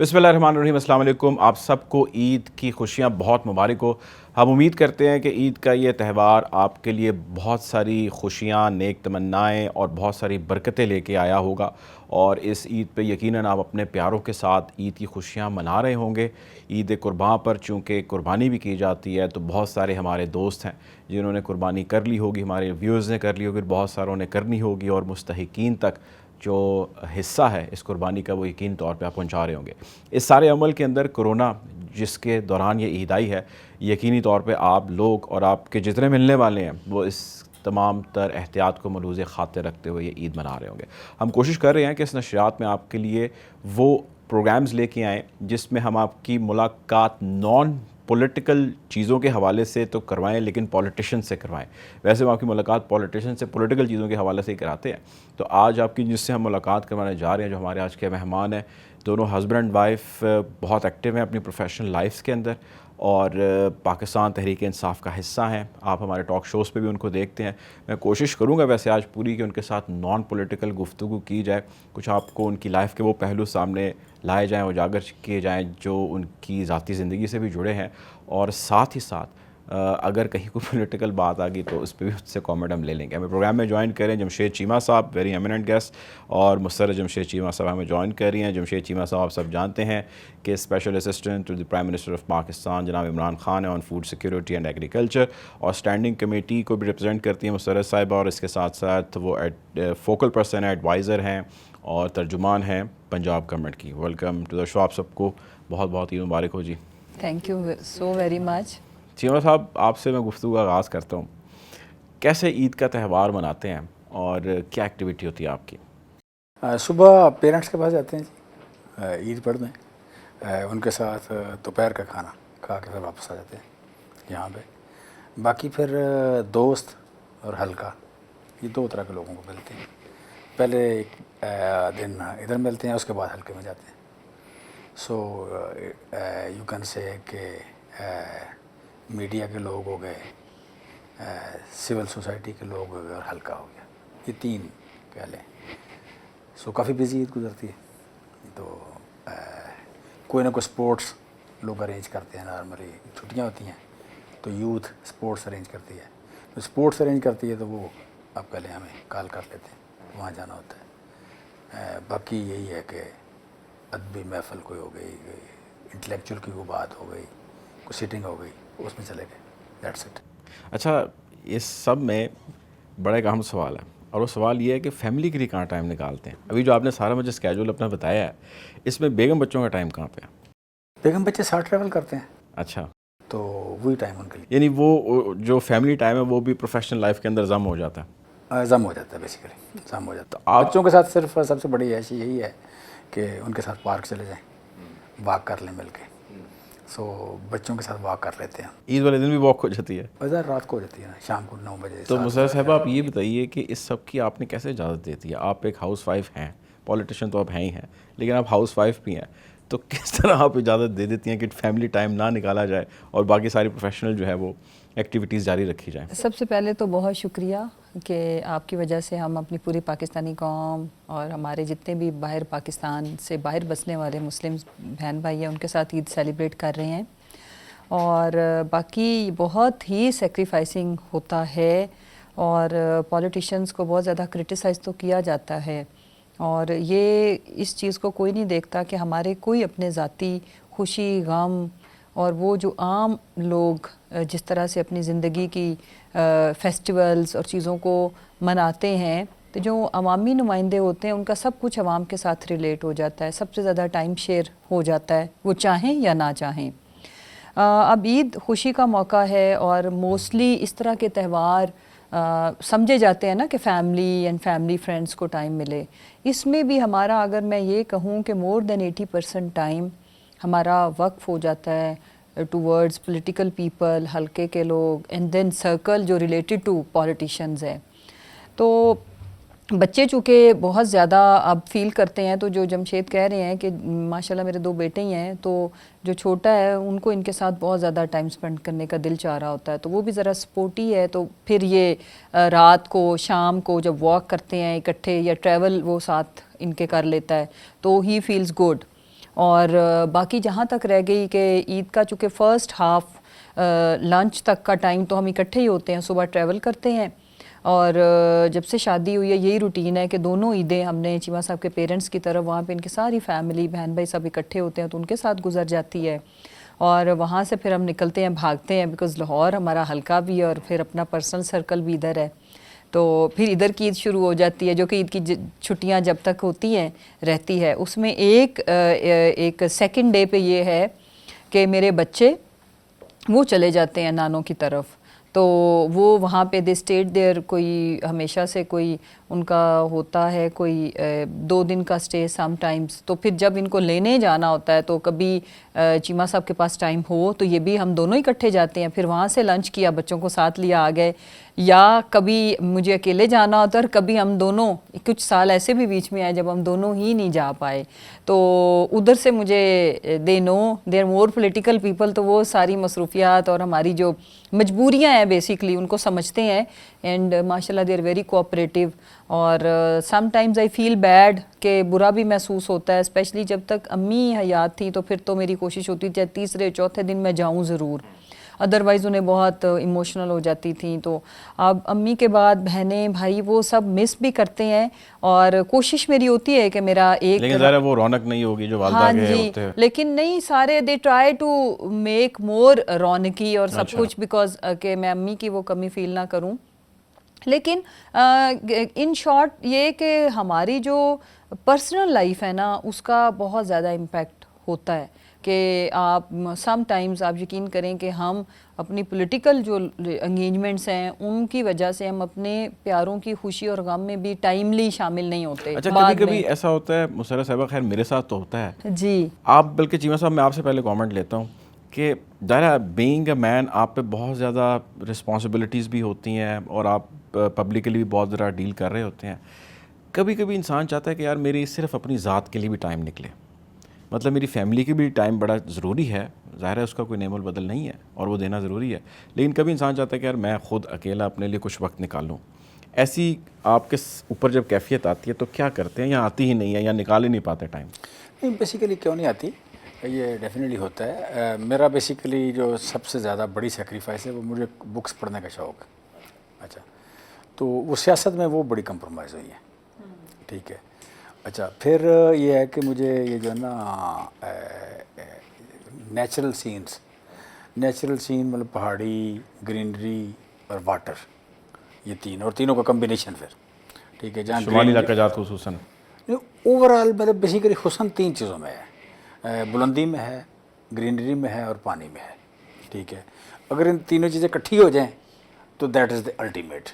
بسم اللہ الرحمن الرحیم۔ السلام علیکم۔ آپ سب کو عید کی خوشیاں بہت مبارک ہو۔ ہم امید کرتے ہیں کہ عید کا یہ تہوار آپ کے لیے بہت ساری خوشیاں، نیک تمنائیں اور بہت ساری برکتیں لے کے آیا ہوگا، اور اس عید پہ یقیناً آپ اپنے پیاروں کے ساتھ عید کی خوشیاں منا رہے ہوں گے۔ عید قرباں پر چونکہ قربانی بھی کی جاتی ہے، تو بہت سارے ہمارے دوست ہیں جنہوں نے قربانی کر لی ہوگی، ہمارے ویورز نے کر لی ہوگی، بہت ساروں نے کرنی ہوگی، اور مستحقین تک جو حصہ ہے اس قربانی کا وہ یقین طور پہ آپ پہنچا رہے ہوں گے۔ اس سارے عمل کے اندر کرونا جس کے دوران یہ عید آئی ہے، یقینی طور پہ آپ لوگ اور آپ کے جتنے ملنے والے ہیں وہ اس تمام تر احتیاط کو ملحوظ خاطر رکھتے ہوئے یہ عید منا رہے ہوں گے۔ ہم کوشش کر رہے ہیں کہ اس نشریات میں آپ کے لیے وہ پروگرامز لے کے آئیں جس میں ہم آپ کی ملاقات نان پولیٹیکل چیزوں کے حوالے سے تو کروائیں، لیکن پولیٹیشن سے کروائیں۔ ویسے ہم آپ کی ملاقات پولیٹیشن سے پولیٹیکل چیزوں کے حوالے سے ہی کراتے ہیں، تو آج آپ کی جس سے ہم ملاقات کروانے جا رہے ہیں، جو ہمارے آج کے مہمان ہیں، دونوں ہسبینڈ اینڈ وائف بہت ایکٹیو ہیں اپنی پروفیشنل لائفز کے اندر، اور پاکستان تحریک انصاف کا حصہ ہیں۔ آپ ہمارے ٹاک شوز پہ بھی ان کو دیکھتے ہیں۔ میں کوشش کروں گا ویسے آج پوری کہ ان کے ساتھ نان پولیٹیکل گفتگو کی جائے، کچھ آپ کو ان کی لائف کے وہ پہلو سامنے لائے جائیں، اجاگر کیے جائیں جو ان کی ذاتی زندگی سے بھی جڑے ہیں، اور ساتھ ہی ساتھ اگر کہیں کوئی پولیٹیکل بات آ گئی تو اس پہ بھی اس سے کامنٹ ہم لے لیں گے۔ ہمیں پروگرام میں جوائن کریں جمشید چیمہ صاحب، ویری ایمیننٹ گیسٹ، اور مسرت جمشید چیمہ صاحب ہمیں جوائن کر رہی ہیں۔ جمشید چیمہ صاحب آپ سب جانتے ہیں کہ special assistant to the prime minister of Pakistan جناب عمران خان ہیں on food security and agriculture, اور اسٹینڈنگ کمیٹی کو بھی ریپرزینٹ کرتی ہیں مسرت صاحبہ، اور اس کے ساتھ ساتھ وہ فوکل پرسن ایڈوائزر ہیں اور ترجمان ہیں پنجاب گورنمنٹ کی۔ Welcome to the show. آپ سب کو بہت بہت عید مبارک ہو جی۔ Thank you so very much. Cheema صاحب، آپ سے میں گفتگو کا آغاز کرتا ہوں۔ کیسے عید کا تہوار مناتے ہیں اور کیا ایکٹیویٹی ہوتی ہے آپ کی؟ صبح پیرنٹس کے پاس جاتے ہیں جی، عید پڑھتے ہیں، ان کے ساتھ دوپہر کا کھانا کھا کے پھر واپس آ جاتے ہیں یہاں پہ۔ باقی پھر دوست اور ہلکا، یہ دو طرح کے لوگوں کو ملتے ہیں۔ پہلے ایک دن ادھر ملتے ہیں، اس کے بعد ہلکے میں جاتے ہیں۔ سو یو کین سے کہ میڈیا کے لوگ ہو گئے، سول سوسائٹی کے لوگ ہو گئے، اور ہلکا ہو گیا، یہ تین کہہ لیں۔ سو کافی بزی عید گزرتی ہے، تو کوئی نہ کوئی سپورٹس لوگ ارینج کرتے ہیں۔ نارملی چھٹیاں ہوتی ہیں تو یوتھ سپورٹس ارینج کرتی ہے، تو سپورٹس ارینج کرتی ہے تو وہ آپ پہلے ہمیں کال کر لیتے ہیں، وہاں جانا ہوتا ہے۔ باقی یہی ہے کہ ادبی محفل کوئی ہو گئی، انٹلیکچوئل کی کوئی بات ہو گئی، کوئی سیٹنگ ہو گئی، اس میں چلے گئے، دیٹس اٹ۔ اچھا، اس سب میں بڑا ایک اہم سوال ہے، اور وہ سوال یہ ہے کہ فیملی کے لیے کہاں ٹائم نکالتے ہیں؟ ابھی جو آپ نے سارا مجھے اسکیجول اپنا بتایا ہے، اس میں بیگم بچوں کا ٹائم کہاں پہ ہے؟ بیگم بچے ساتھ ٹریول کرتے ہیں، اچھا، تو وہی ٹائم ان کے لیے یعنی وہ جو فیملی ٹائم ہے وہ بھی پروفیشنل لائف کے اندر ضم ہو جاتا ہے۔ ضم ہو جاتا ہے، بیسیکلی ضم ہو جاتا تو ہے۔ آپ بچوں کے ساتھ صرف سب سے بڑی ایسی یہی ہے کہ ان کے ساتھ پارک چلے جائیں، واک کر لیں مل کے۔ سو بچوں کے ساتھ واک کر لیتے ہیں، عید والے دن بھی واک ہو جاتی ہے؟ بازار رات کو ہو جاتی ہے نا، شام کو 9 بجے۔ تو مسرت صاحبہ، آپ یہ بتائیے کہ اس سب کی آپ نے کیسے اجازت دیتی ہے؟ آپ ایک ہاؤس وائف ہیں، پولیٹیشین تو آپ ہیں ہی ہیں، لیکن آپ ہاؤس وائف بھی ہیں، تو کس طرح آپ اجازت دے دیتی ہیں کہ فیملی ٹائم نہ نکالا جائے اور باقی ساری پروفیشنل جو ہے وہ ایکٹیویٹیز جاری رکھی جائیں؟ سب سے پہلے تو بہت شکریہ کہ آپ کی وجہ سے ہم اپنی پوری پاکستانی قوم اور ہمارے جتنے بھی باہر پاکستان سے باہر بسنے والے مسلم بہن بھائی ہیں ان کے ساتھ عید سیلیبریٹ کر رہے ہیں۔ اور باقی بہت ہی سیکریفائسنگ ہوتا ہے، اور پولیٹیشینز کو بہت زیادہ کرٹیسائز تو کیا جاتا ہے، اور یہ اس چیز کو کوئی نہیں دیکھتا کہ ہمارے کوئی اپنے ذاتی خوشی غم اور وہ جو عام لوگ جس طرح سے اپنی زندگی کی فیسٹیولز اور چیزوں کو مناتے ہیں، تو جو عوامی نمائندے ہوتے ہیں ان کا سب کچھ عوام کے ساتھ ریلیٹ ہو جاتا ہے، سب سے زیادہ ٹائم شیئر ہو جاتا ہے، وہ چاہیں یا نہ چاہیں۔ اب عید خوشی کا موقع ہے، اور موسٹلی اس طرح کے تہوار سمجھے جاتے ہیں نا کہ فیملی اینڈ فیملی فرینڈس کو ٹائم ملے۔ اس میں بھی ہمارا، اگر میں یہ کہوں کہ مور دین 80% ٹائم ہمارا وقف ہو جاتا ہے ٹوورڈز پولیٹیکل پیپل، حلقے کے لوگ، اینڈ دین سرکل جو ریلیٹڈ ٹو پولیٹیشنز ہے۔ تو بچے چونکہ بہت زیادہ اب فیل کرتے ہیں، تو جو جمشید کہہ رہے ہیں کہ ماشاءاللہ میرے 2 بیٹے ہی ہیں، تو جو چھوٹا ہے ان کو ان کے ساتھ بہت زیادہ ٹائم سپینڈ کرنے کا دل چاہ رہا ہوتا ہے، تو وہ بھی ذرا سپورٹی ہے، تو پھر یہ رات کو شام کو جب واک کرتے ہیں اکٹھے یا ٹریول وہ ساتھ ان کے کر لیتا ہے، تو ہی فیلز گڈ۔ اور باقی جہاں تک رہ گئی کہ عید کا چونکہ فرسٹ ہاف لنچ تک کا ٹائم تو ہم اکٹھے ہی ہوتے ہیں, صبح ٹریول کرتے ہیں, اور جب سے شادی ہوئی ہے یہی روٹین ہے کہ دونوں عیدیں ہم نے چیمہ صاحب کے پیرنٹس کی طرف, وہاں پہ ان کی ساری فیملی بہن بھائی سب اکٹھے ہوتے ہیں تو ان کے ساتھ گزر جاتی ہے. اور وہاں سے پھر ہم نکلتے ہیں, بھاگتے ہیں, بیکاز لاہور ہمارا حلقہ بھی ہے اور پھر اپنا پرسنل سرکل بھی ادھر ہے, تو پھر ادھر کی عید شروع ہو جاتی ہے جو کہ عید کی چھٹیاں جب تک ہوتی ہیں رہتی ہے. اس میں ایک سیکنڈ ڈے پہ یہ ہے کہ میرے بچے وہ چلے جاتے ہیں نانوں کی طرف, تو وہ وہاں پہ دے اسٹیٹ دیر, کوئی ہمیشہ سے کوئی ان کا ہوتا ہے کوئی 2 دن کا اسٹے سم ٹائمز. تو پھر جب ان کو لینے جانا ہوتا ہے تو کبھی چیمہ صاحب کے پاس ٹائم ہو تو یہ بھی ہم دونوں اکٹھے جاتے ہیں, پھر وہاں سے لنچ کیا, بچوں کو ساتھ لیا آ گئے, یا کبھی مجھے اکیلے جانا ہوتا ہے اور کبھی ہم دونوں, کچھ سال ایسے بھی بیچ میں آئے جب ہم دونوں ہی نہیں جا پائے, تو ادھر سے مجھے they know they are more political people, تو وہ ساری مصروفیات اور ہماری جو مجبوریاں ہیں بیسیکلی ان کو سمجھتے ہیں, اینڈ ماشاء اللہ دے آر ویری کوآپریٹیو. اور some times I feel bad کہ برا بھی محسوس ہوتا ہے, اسپیشلی جب تک امی حیات تھی تو پھر تو میری کوشش ہوتی تھی تیسرے چوتھے دن میں جاؤں ضرور, ادروائز انہیں بہت ایموشنل ہو جاتی تھیں. تو اب امی کے بعد بہنیں بھائی وہ سب مس بھی کرتے ہیں, اور کوشش میری ہوتی ہے کہ میرا ایک, لیکن ظاہر ہے وہ رونق نہیں ہوگی جو والدہ کے ہوتے ہیں, لیکن نہیں سارے they try to make more رونقی اور سب کچھ, بیکاز کہ میں امی کی وہ کمی فیل نہ کروں. لیکن ان شارٹ یہ کہ ہماری جو پرسنل لائف ہے نا اس کا بہت زیادہ امپیکٹ ہوتا ہے کہ آپ سم ٹائمز آپ یقین کریں کہ ہم اپنی پولیٹیکل جو انگیجمنٹس ہیں ان کی وجہ سے ہم اپنے پیاروں کی خوشی اور غم میں بھی ٹائملی شامل نہیں ہوتے. اچھا کبھی کبھی ایسا ہوتا ہے مسرت صاحبہ, خیر میرے ساتھ تو ہوتا ہے جی, آپ بلکہ چیمہ صاحب میں آپ سے پہلے کامنٹ لیتا ہوں کہ ظاہر بینگ اے مین آپ پہ بہت زیادہ رسپانسبلٹیز بھی ہوتی ہیں اور آپ پبلکلی بھی بہت ذرا ڈیل کر رہے ہوتے ہیں. کبھی کبھی انسان چاہتا ہے کہ یار میری صرف اپنی ذات کے لیے بھی ٹائم نکلے, مطلب میری فیملی کی بھی ٹائم بڑا ضروری ہے, ظاہر ہے اس کا کوئی نعم البدل نہیں ہے اور وہ دینا ضروری ہے, لیکن کبھی انسان چاہتا ہے کہ یار میں خود اکیلا اپنے لیے کچھ وقت نکالوں. ایسی آپ کے اوپر جب کیفیت آتی ہے تو کیا کرتے ہیں, یا آتی ہی نہیں ہے یا نکال ہی نہیں پاتے ٹائم؟ نہیں بیسیکلی کیوں نہیں آتی, یہ ڈیفینیٹلی ہوتا ہے. میرا بیسیکلی جو سب سے زیادہ بڑی سیکریفائس ہے وہ مجھے بکس پڑھنے کا شوق ہے. اچھا تو وہ سیاست میں وہ بڑی کمپرومائز ہوئی ہے, ٹھیک ہے. اچھا پھر یہ ہے کہ مجھے یہ جو ہے نا نیچرل سین مطلب پہاڑی, گرینری اور واٹر, یہ تین, اور تینوں کا کمبینیشن پھر, ٹھیک ہے. جہاں شمالی علاقہ جات خصوصاً اوور آل مطلب بیسیکلی حسن 3 چیزوں میں ہے, بلندی میں ہے, گرینری میں ہے اور پانی میں ہے, ٹھیک ہے. اگر ان تینوں چیزیں اکٹھی ہو جائیں تو دیٹ از دی الٹیمیٹ,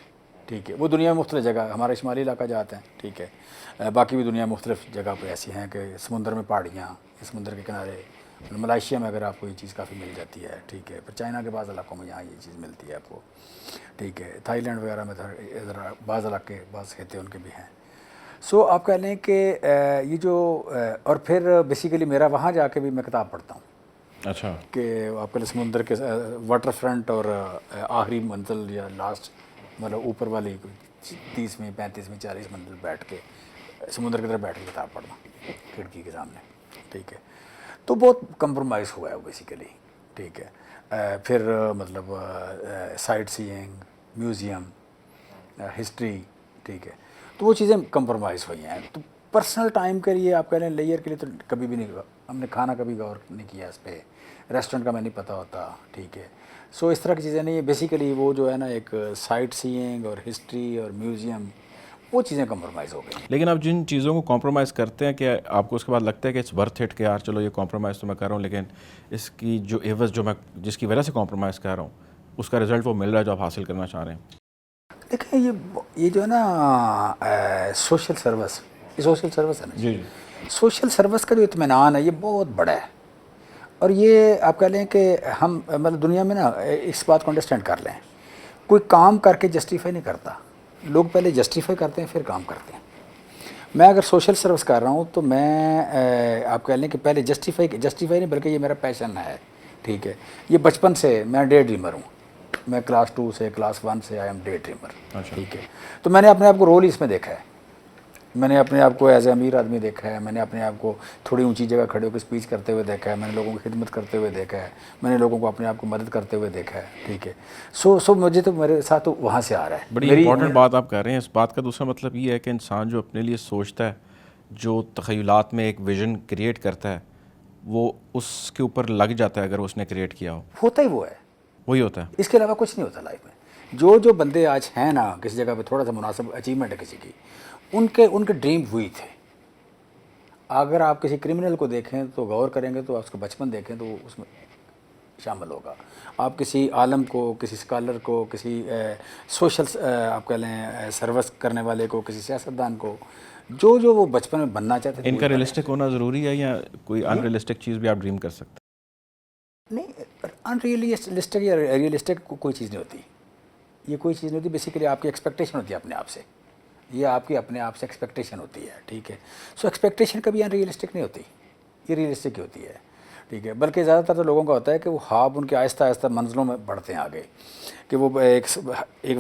ٹھیک ہے. وہ دنیا میں مختلف جگہ, ہمارے شمالی علاقہ جاتے ہیں, ٹھیک ہے, باقی بھی دنیا مختلف جگہ پہ ایسی ہیں کہ سمندر میں پہاڑیاں, سمندر کے کنارے, ملائیشیا میں اگر آپ کو یہ چیز کافی مل جاتی ہے, ٹھیک ہے. پھر چائنا کے بعض علاقوں میں یہاں یہ چیز ملتی ہے آپ کو, ٹھیک ہے. تھائی لینڈ وغیرہ میں ادھر بعض علاقے, بعض خطے ان کے بھی ہیں. سو آپ کہہ لیں کہ یہ جو اور پھر بیسیکلی میرا وہاں جا کے بھی میں کتاب پڑھتا ہوں. اچھا کہ آپ کے سمندر کے واٹر فرنٹ اور آخری منزل یا لاسٹ مطلب اوپر والی 30ویں 35ویں 40 منزل بیٹھ کے سمندر کی طرف بیٹھ کے کتاب پڑھنا کھڑکی کے سامنے, ٹھیک ہے. تو بہت کمپرومائز ہوا ہے وہ بیسیکلی, ٹھیک ہے. پھر مطلب سائٹ سینگ, میوزیم, ہسٹری, ٹھیک ہے. تو وہ چیزیں کمپرومائز ہوئی ہیں. تو پرسنل ٹائم کے لیے آپ کہہ لیں لیئر کے لیے تو کبھی بھی نہیں, ہم نے کھانا کبھی غور نہیں کیا اس پہ, ریسٹورنٹ کا میں نہیں پتہ ہوتا, ٹھیک ہے. سو اس طرح کی چیزیں نہیں ہیں. بیسیکلی وہ جو ہے نا ایک سائٹ سینگ اور ہسٹری اور میوزیم, وہ چیزیں کمپرومائز ہو گئی. لیکن آپ جن چیزوں کو کمپرومائز کرتے ہیں کہ آپ کو اس کے بعد لگتا ہے کہ اٹس ورتھ اٹ, کہ یار چلو یہ کمپرومائز تو میں کر رہا ہوں لیکن اس کی جو عوض جو میں جس کی وجہ سے کمپرومائز کر رہا ہوں اس کا رزلٹ وہ مل رہا ہے جو آپ حاصل کرنا چاہ رہے ہیں. دیکھیں یہ جو ہے نا سوشل سروس, یہ سوشل سروس ہے نا, جی سوشل سروس کا جو اطمینان ہے یہ بہت بڑا ہے. اور یہ آپ کہہ لیں کہ ہم مطلب دنیا میں نا اس بات کو انڈرسٹینڈ کر لیں, کوئی کام کر کے جسٹیفائی نہیں کرتا, لوگ پہلے جسٹیفائی کرتے ہیں پھر کام کرتے ہیں. میں اگر سوشل سروس کر رہا ہوں تو میں آپ کہہ لیں کہ پہلے جسٹیفائی نہیں بلکہ یہ میرا پیشن ہے, ٹھیک ہے. یہ بچپن سے میں ڈے ڈریمر ہوں, میں کلاس 2 سے کلاس 1 سے آئی ایم ڈے ڈریمر, ٹھیک ہے. تو میں نے اپنے آپ کو رول اس میں دیکھا ہے میں نے اپنے آپ کو ایز اے امیر آدمی دیکھا ہے, میں نے اپنے آپ کو تھوڑی اونچی جگہ کھڑے ہو کے اسپیچ کرتے ہوئے دیکھا ہے, میں نے لوگوں کی خدمت کرتے ہوئے دیکھا ہے, میں نے لوگوں کو اپنے آپ کو مدد کرتے ہوئے دیکھا ہے, ٹھیک ہے. سو مجھے تو میرے ساتھ تو وہاں سے آ رہا ہے. بڑی امپورٹنٹ بات آپ کر رہے ہیں. اس بات کا دوسرا مطلب یہ ہے کہ انسان جو اپنے لیے سوچتا ہے, جو تخیلات میں ایک ویژن کریٹ کرتا ہے, وہ اس کے اوپر لگ جاتا ہے اگر اس نے کریٹ کیا ہو. ہوتا ہی وہ ہے, وہی ہوتا ہے. اس کے علاوہ کچھ نہیں ہوتا لائف میں. جو بندے آج ہیں نا کسی جگہ پہ تھوڑا سا مناسب اچیومنٹ ہے کسی کی, ان کے ڈریم وہی تھے. اگر آپ کسی کرمنل کو دیکھیں تو غور کریں گے تو آپ اس کو بچپن دیکھیں تو اس میں شامل ہوگا. آپ کسی عالم کو, کسی اسکالر کو, کسی سوشل آپ کہہ لیں سروس کرنے والے کو, کسی سیاستدان کو, جو وہ بچپن میں بننا چاہتے تھے. ان کا ریئلسٹک ہونا ضروری ہے یا کوئی ان ریئلسٹک چیز بھی آپ ڈریم کر سکتے ہیں؟ نہیں, ان ریئلسٹک یا ریئلسٹک کوئی چیز نہیں ہوتی. یہ کوئی چیز نہیں ہوتی. بیسیکلی آپ کی ایکسپیکٹیشن ہوتی ہے اپنے آپ سے. یہ آپ کی اپنے آپ سے ایکسپیکٹیشن ہوتی ہے, ٹھیک ہے. سو ایکسپیکٹیشن کبھی ان ریئلسٹک نہیں ہوتی, یہ ریئلسٹک ہی ہوتی ہے, ٹھیک ہے. بلکہ زیادہ تر تو لوگوں کا ہوتا ہے کہ وہ خواب ان کے آہستہ آہستہ منزلوں میں بڑھتے ہیں آگے, کہ وہ ایک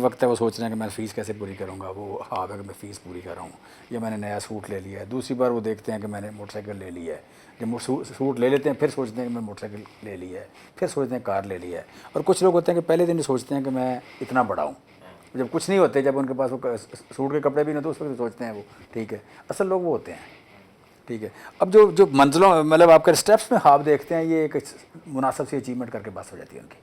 وقت ہے وہ سوچ رہے ہیں کہ میں فیس کیسے پوری کروں گا, وہ خواب ہے کہ میں فیس پوری کر رہا ہوں, یا میں نے نیا سوٹ لے لیا ہے. دوسری بار وہ دیکھتے ہیں کہ میں نے موٹر سائیکل لے لی ہے. جب سوٹ لے لیتے ہیں پھر سوچتے ہیں کہ میں موٹر سائیکل لے لی ہے, پھر سوچتے ہیں کار لے لی ہے. اور کچھ لوگ ہوتے ہیں کہ پہلے دن ہی سوچتے ہیں کہ میں اتنا بڑا ہوں. جب کچھ نہیں ہوتے, جب ان کے پاس وہ سوٹ کے کپڑے بھی نہیں ہوتے, اس وقت سوچتے ہیں وہ, ٹھیک ہے. اصل لوگ وہ ہوتے ہیں, ٹھیک ہے. اب جو منزلوں مطلب آپ کے اسٹیپس میں خواب دیکھتے ہیں, یہ ایک مناسب سی اچیومنٹ کر کے بس ہو جاتی ہے ان کی.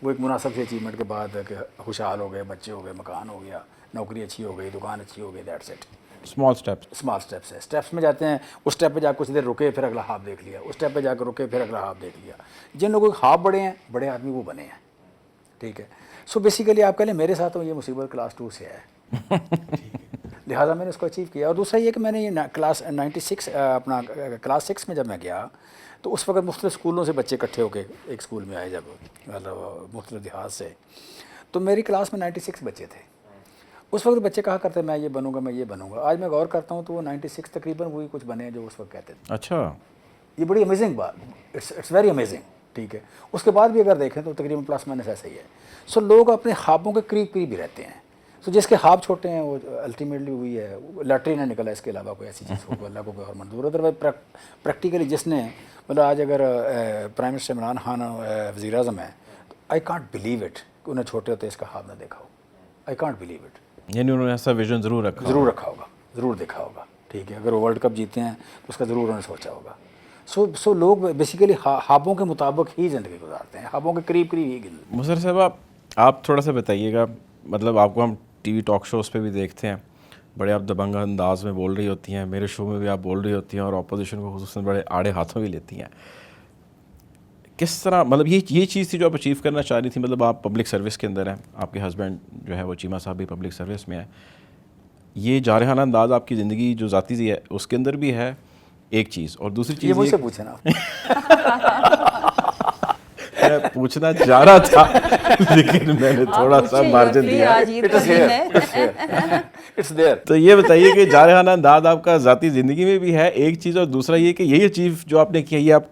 وہ ایک مناسب سی اچیومنٹ کے بعد کہ خوشحال ہو گئے, بچے ہو گئے, مکان ہو گیا, نوکری اچھی ہو گئی, دکان اچھی ہو گئی, that's it. Small steps. Small steps ہے. اسٹیپس میں جاتے ہیں, اس اسٹیپ پہ جا کے کچھ دیر رکے, پھر اگلا خواب دیکھ لیا, اس اسٹیپ پہ جا کے رکے, پھر اگلا خواب دیکھ لیا. جن لوگوں کے خواب بڑے ہیں, بڑے آدمی وہ بنے ہیں, ٹھیک ہے. سو بیسیکلی آپ کہہ لیں میرے ساتھ یہ مصیبت کلاس 2 سے ہے, لہٰذا میں نے اس کو اچیو کیا. اور دوسرا یہ کہ میں نے یہ کلاس 96 اپنا کلاس 6 میں جب میں گیا تو اس وقت مختلف اسکولوں سے بچے اکٹھے ہو کے ایک اسکول میں آئے, جب مطلب مختلف دیہات سے, تو میری کلاس میں 96 بچے تھے. اس وقت بچے کہا کرتے میں یہ بنوں گا, میں یہ بنوں گا. آج میں غور کرتا ہوں تو وہ 96 تقریباً وہی کچھ بنے ہیں جو اس وقت کہتے تھے. اچھا, یہ بڑی امیزنگ بات, اٹس ویری امیزنگ, ٹھیک ہے. اس کے بعد بھی اگر دیکھیں تو تقریباً پلس مائنس ایسا ہی ہے. سو لوگ اپنے خوابوں کے قریب ہی رہتے ہیں. سو جس کے خواب چھوٹے ہیں وہ الٹیمیٹلی ہوئی ہے, لاٹری نہ نکلا, اس کے علاوہ کوئی ایسی چیز ہو اللہ کو کوئی اور منظور. ادروائز پریکٹیکلی جس نے مطلب آج اگر پرائم منسٹر عمران خان وزیر اعظم ہے, آئی کانٹ بلیو اٹ کہ انہیں چھوٹے ہوتے اس کا خواب نہ دیکھا ہو. I can't believe it. یعنی انہوں نے ایسا ویژن ضرور رکھا ہوگا, ضرور دیکھا ہوگا, ٹھیک ہے. اگر وہ ورلڈ کپ جیتے ہیں تو اس کا ضرور انہوں نے سوچا ہوگا. سو لوگ بیسیکلی خوابوں کے مطابق ہی زندگی گزارتے ہیں, خوابوں کے قریب ہی زندگی. مظہر صاحب آپ تھوڑا سا بتائیے گا, مطلب آپ کو ہم ٹی وی ٹاک شوز پہ بھی دیکھتے ہیں, بڑے آپ دبنگ انداز میں بول رہی ہوتی ہیں, میرے شو میں بھی آپ بول رہی ہوتی ہیں, اور اپوزیشن کو خصوصاً بڑے آڑے ہاتھوں بھی لیتی ہیں. کس طرح مطلب یہ چیز تھی جو آپ اچیو کرنا چاہ رہی تھی؟ مطلب آپ پبلک سروس کے اندر ہیں, آپ کے ہسبینڈ جو ہے وہ چیمہ صاحب بھی پبلک سروس میں ہے. یہ جارحانہ انداز آپ کی زندگی جو ذاتی ہے اس کے اندر بھی ہے ایک چیز, اور دوسری چیز یہ مجھ سے پوچھنا میں پوچھنا چاہ رہا تھا لیکن میں نے تھوڑا سا مارجن دیا. تو یہ بتائیے کہ جارحانہ انداز آپ کا ذاتی زندگی میں بھی ہے ایک چیز, اور دوسرا یہ کہ یہی اچیو جو آپ نے کیا, یہ آپ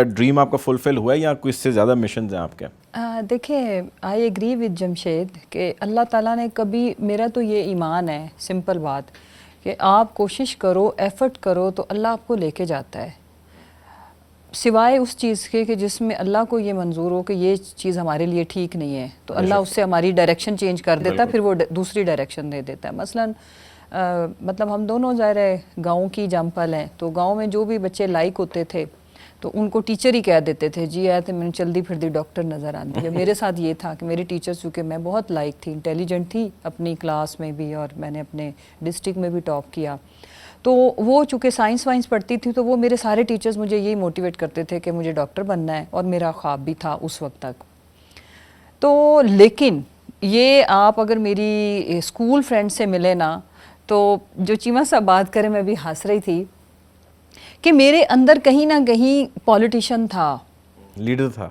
ڈریم آپ کا فلفل ہوا ہے یا کوئی اس سے زیادہ مشنز ہیں آپ کے؟ دیکھیں, آئی ایگری ود جمشید کہ اللہ تعالیٰ نے کبھی, میرا تو یہ ایمان ہے, سمپل بات, کہ آپ کوشش کرو, ایفرٹ کرو تو اللہ آپ کو لے کے جاتا ہے, سوائے اس چیز کے کہ جس میں اللہ کو یہ منظور ہو کہ یہ چیز ہمارے لیے ٹھیک نہیں ہے, تو اللہ اس سے ہماری ڈائریکشن چینج کر دیتا ہے, پھر وہ دوسری ڈائریکشن دے دیتا ہے. مثلاً مطلب ہم دونوں ظاہر ہے گاؤں کی جمپل ہیں, تو گاؤں میں جو بھی بچے لائق ہوتے تھے تو ان کو ٹیچر ہی کہہ دیتے تھے, جی آئے تو میں چلدی پھردی ڈاکٹر نظر آتی ہے. میرے ساتھ یہ تھا کہ میری ٹیچرز, چونکہ میں بہت لائق تھی, انٹیلیجنٹ تھی اپنی کلاس میں بھی, اور میں نے اپنے ڈسٹرکٹ میں بھی ٹاپ کیا, تو وہ چونکہ سائنس وائنس پڑھتی تھی تو وہ میرے سارے ٹیچرز مجھے یہی موٹیویٹ کرتے تھے کہ مجھے ڈاکٹر بننا ہے, اور میرا خواب بھی تھا اس وقت تک. تو لیکن یہ آپ اگر میری اسکول فرینڈ سے ملے نا, تو جو چیمہ صاحب بات کرے, میں بھی ہنس رہی تھی کہ میرے اندر کہیں نہ کہیں پولیٹیشین تھا, لیڈر تھا.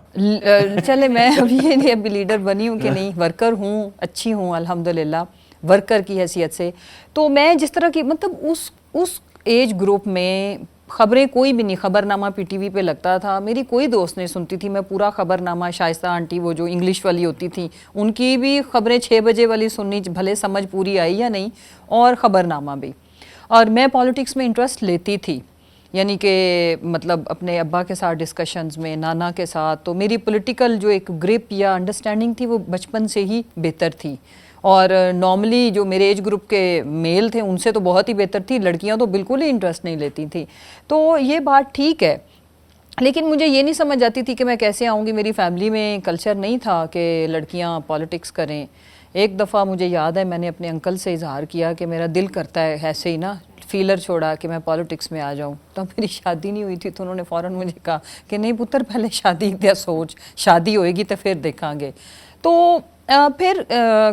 چلے میں اب یہ نہیں ابھی لیڈر بنی ہوں کہ نہیں, ورکر ہوں, اچھی ہوں الحمدللہ ورکر کی حیثیت سے. تو میں جس طرح کی مطلب اس ایج گروپ میں خبریں کوئی بھی نہیں, خبر نامہ پی ٹی وی پہ لگتا تھا, میری کوئی دوست نہیں سنتی تھی, میں پورا خبر نامہ, شائستہ آنٹی وہ جو انگلش والی ہوتی تھیں ان کی بھی خبریں 6 بجے والی سننی, بھلے سمجھ پوری آئی یا نہیں, اور خبر نامہ بھی. اور میں پالیٹکس میں انٹرسٹ لیتی تھی، یعنی کہ مطلب اپنے ابا کے ساتھ ڈسکشنز میں، نانا کے ساتھ، تو میری پولیٹیکل جو ایک گرپ یا انڈرسٹینڈنگ تھی وہ بچپن سے ہی بہتر تھی. اور نارملی جو میرے ایج گروپ کے میل تھے ان سے تو بہت ہی بہتر تھی، لڑکیاں تو بالکل ہی انٹرسٹ نہیں لیتی تھیں. تو یہ بات ٹھیک ہے، لیکن مجھے یہ نہیں سمجھ آتی تھی کہ میں کیسے آؤں گی. میری فیملی میں کلچر نہیں تھا کہ لڑکیاں پالیٹکس کریں. ایک دفعہ مجھے یاد ہے میں نے اپنے انکل سے اظہار کیا کہ میرا دل کرتا ہے ایسے ہی نا، فیلر چھوڑا کہ میں پالیٹکس میں آ جاؤں. تو میری شادی نہیں ہوئی تھی تو انہوں نے فوراً مجھے کہا کہ نہیں پتر پہلے شادی دیا سوچ، شادی ہوئے گی تو پھر دیکھیں گے. تو پھر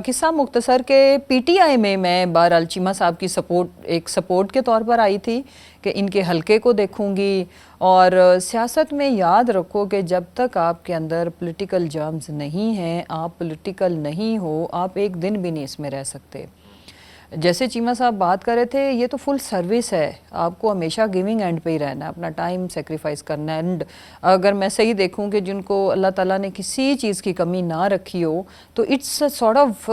قصہ مختصر کہ پی ٹی آئی میں بہرحال چیمہ صاحب کی سپورٹ کے طور پر آئی تھی کہ ان کے حلقے کو دیکھوں گی. اور سیاست میں یاد رکھو کہ جب تک آپ کے اندر پولیٹیکل جرمز نہیں ہیں، آپ پولیٹیکل نہیں ہو، آپ ایک دن بھی نہیں اس میں رہ سکتے. جیسے چیمہ صاحب بات کر رہے تھے، یہ تو فل سروس ہے، آپ کو ہمیشہ گیونگ اینڈ پہ ہی رہنا ہے، اپنا ٹائم سیکریفائز کرنا ہے. اینڈ اگر میں صحیح دیکھوں کہ جن کو اللہ تعالیٰ نے کسی چیز کی کمی نہ رکھی ہو تو it's sort of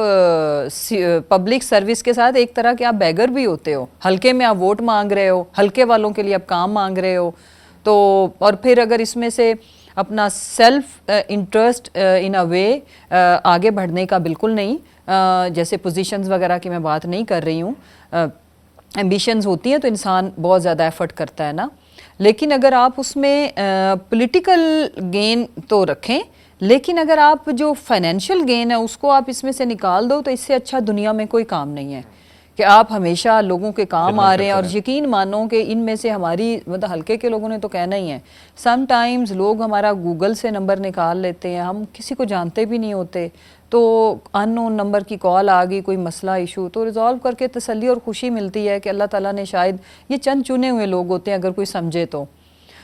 public service کے ساتھ ایک طرح کے آپ بیگر بھی ہوتے ہو. حلقے میں آپ ووٹ مانگ رہے ہو، حلقے والوں کے لیے آپ کام مانگ رہے ہو. تو اور پھر اگر اس میں سے اپنا سیلف انٹرسٹ ان اے وے آگے بڑھنے کا بالکل نہیں، جیسے پوزیشنز وغیرہ کی میں بات نہیں کر رہی ہوں، ایمبیشنز ہوتی ہیں تو انسان بہت زیادہ ایفرٹ کرتا ہے نا. لیکن اگر آپ اس میں پولیٹیکل گین تو رکھیں، لیکن اگر آپ جو فائنینشیل گین ہے اس کو آپ اس میں سے نکال دو تو اس سے اچھا دنیا میں کوئی کام نہیں ہے کہ آپ ہمیشہ لوگوں کے کام آ رہے ہیں. اور یقین مانو کہ ان میں سے ہماری مطلب حلقے کے لوگوں نے تو کہنا ہی ہے، سم ٹائمز لوگ ہمارا گوگل سے نمبر نکال لیتے ہیں، ہم کسی کو جانتے بھی نہیں ہوتے، تو ان نون نمبر کی کال آ گئی، کوئی مسئلہ ایشو، تو ریزالو کر کے تسلی اور خوشی ملتی ہے کہ اللہ تعالیٰ نے شاید یہ چند چنے ہوئے لوگ ہوتے ہیں اگر کوئی سمجھے تو.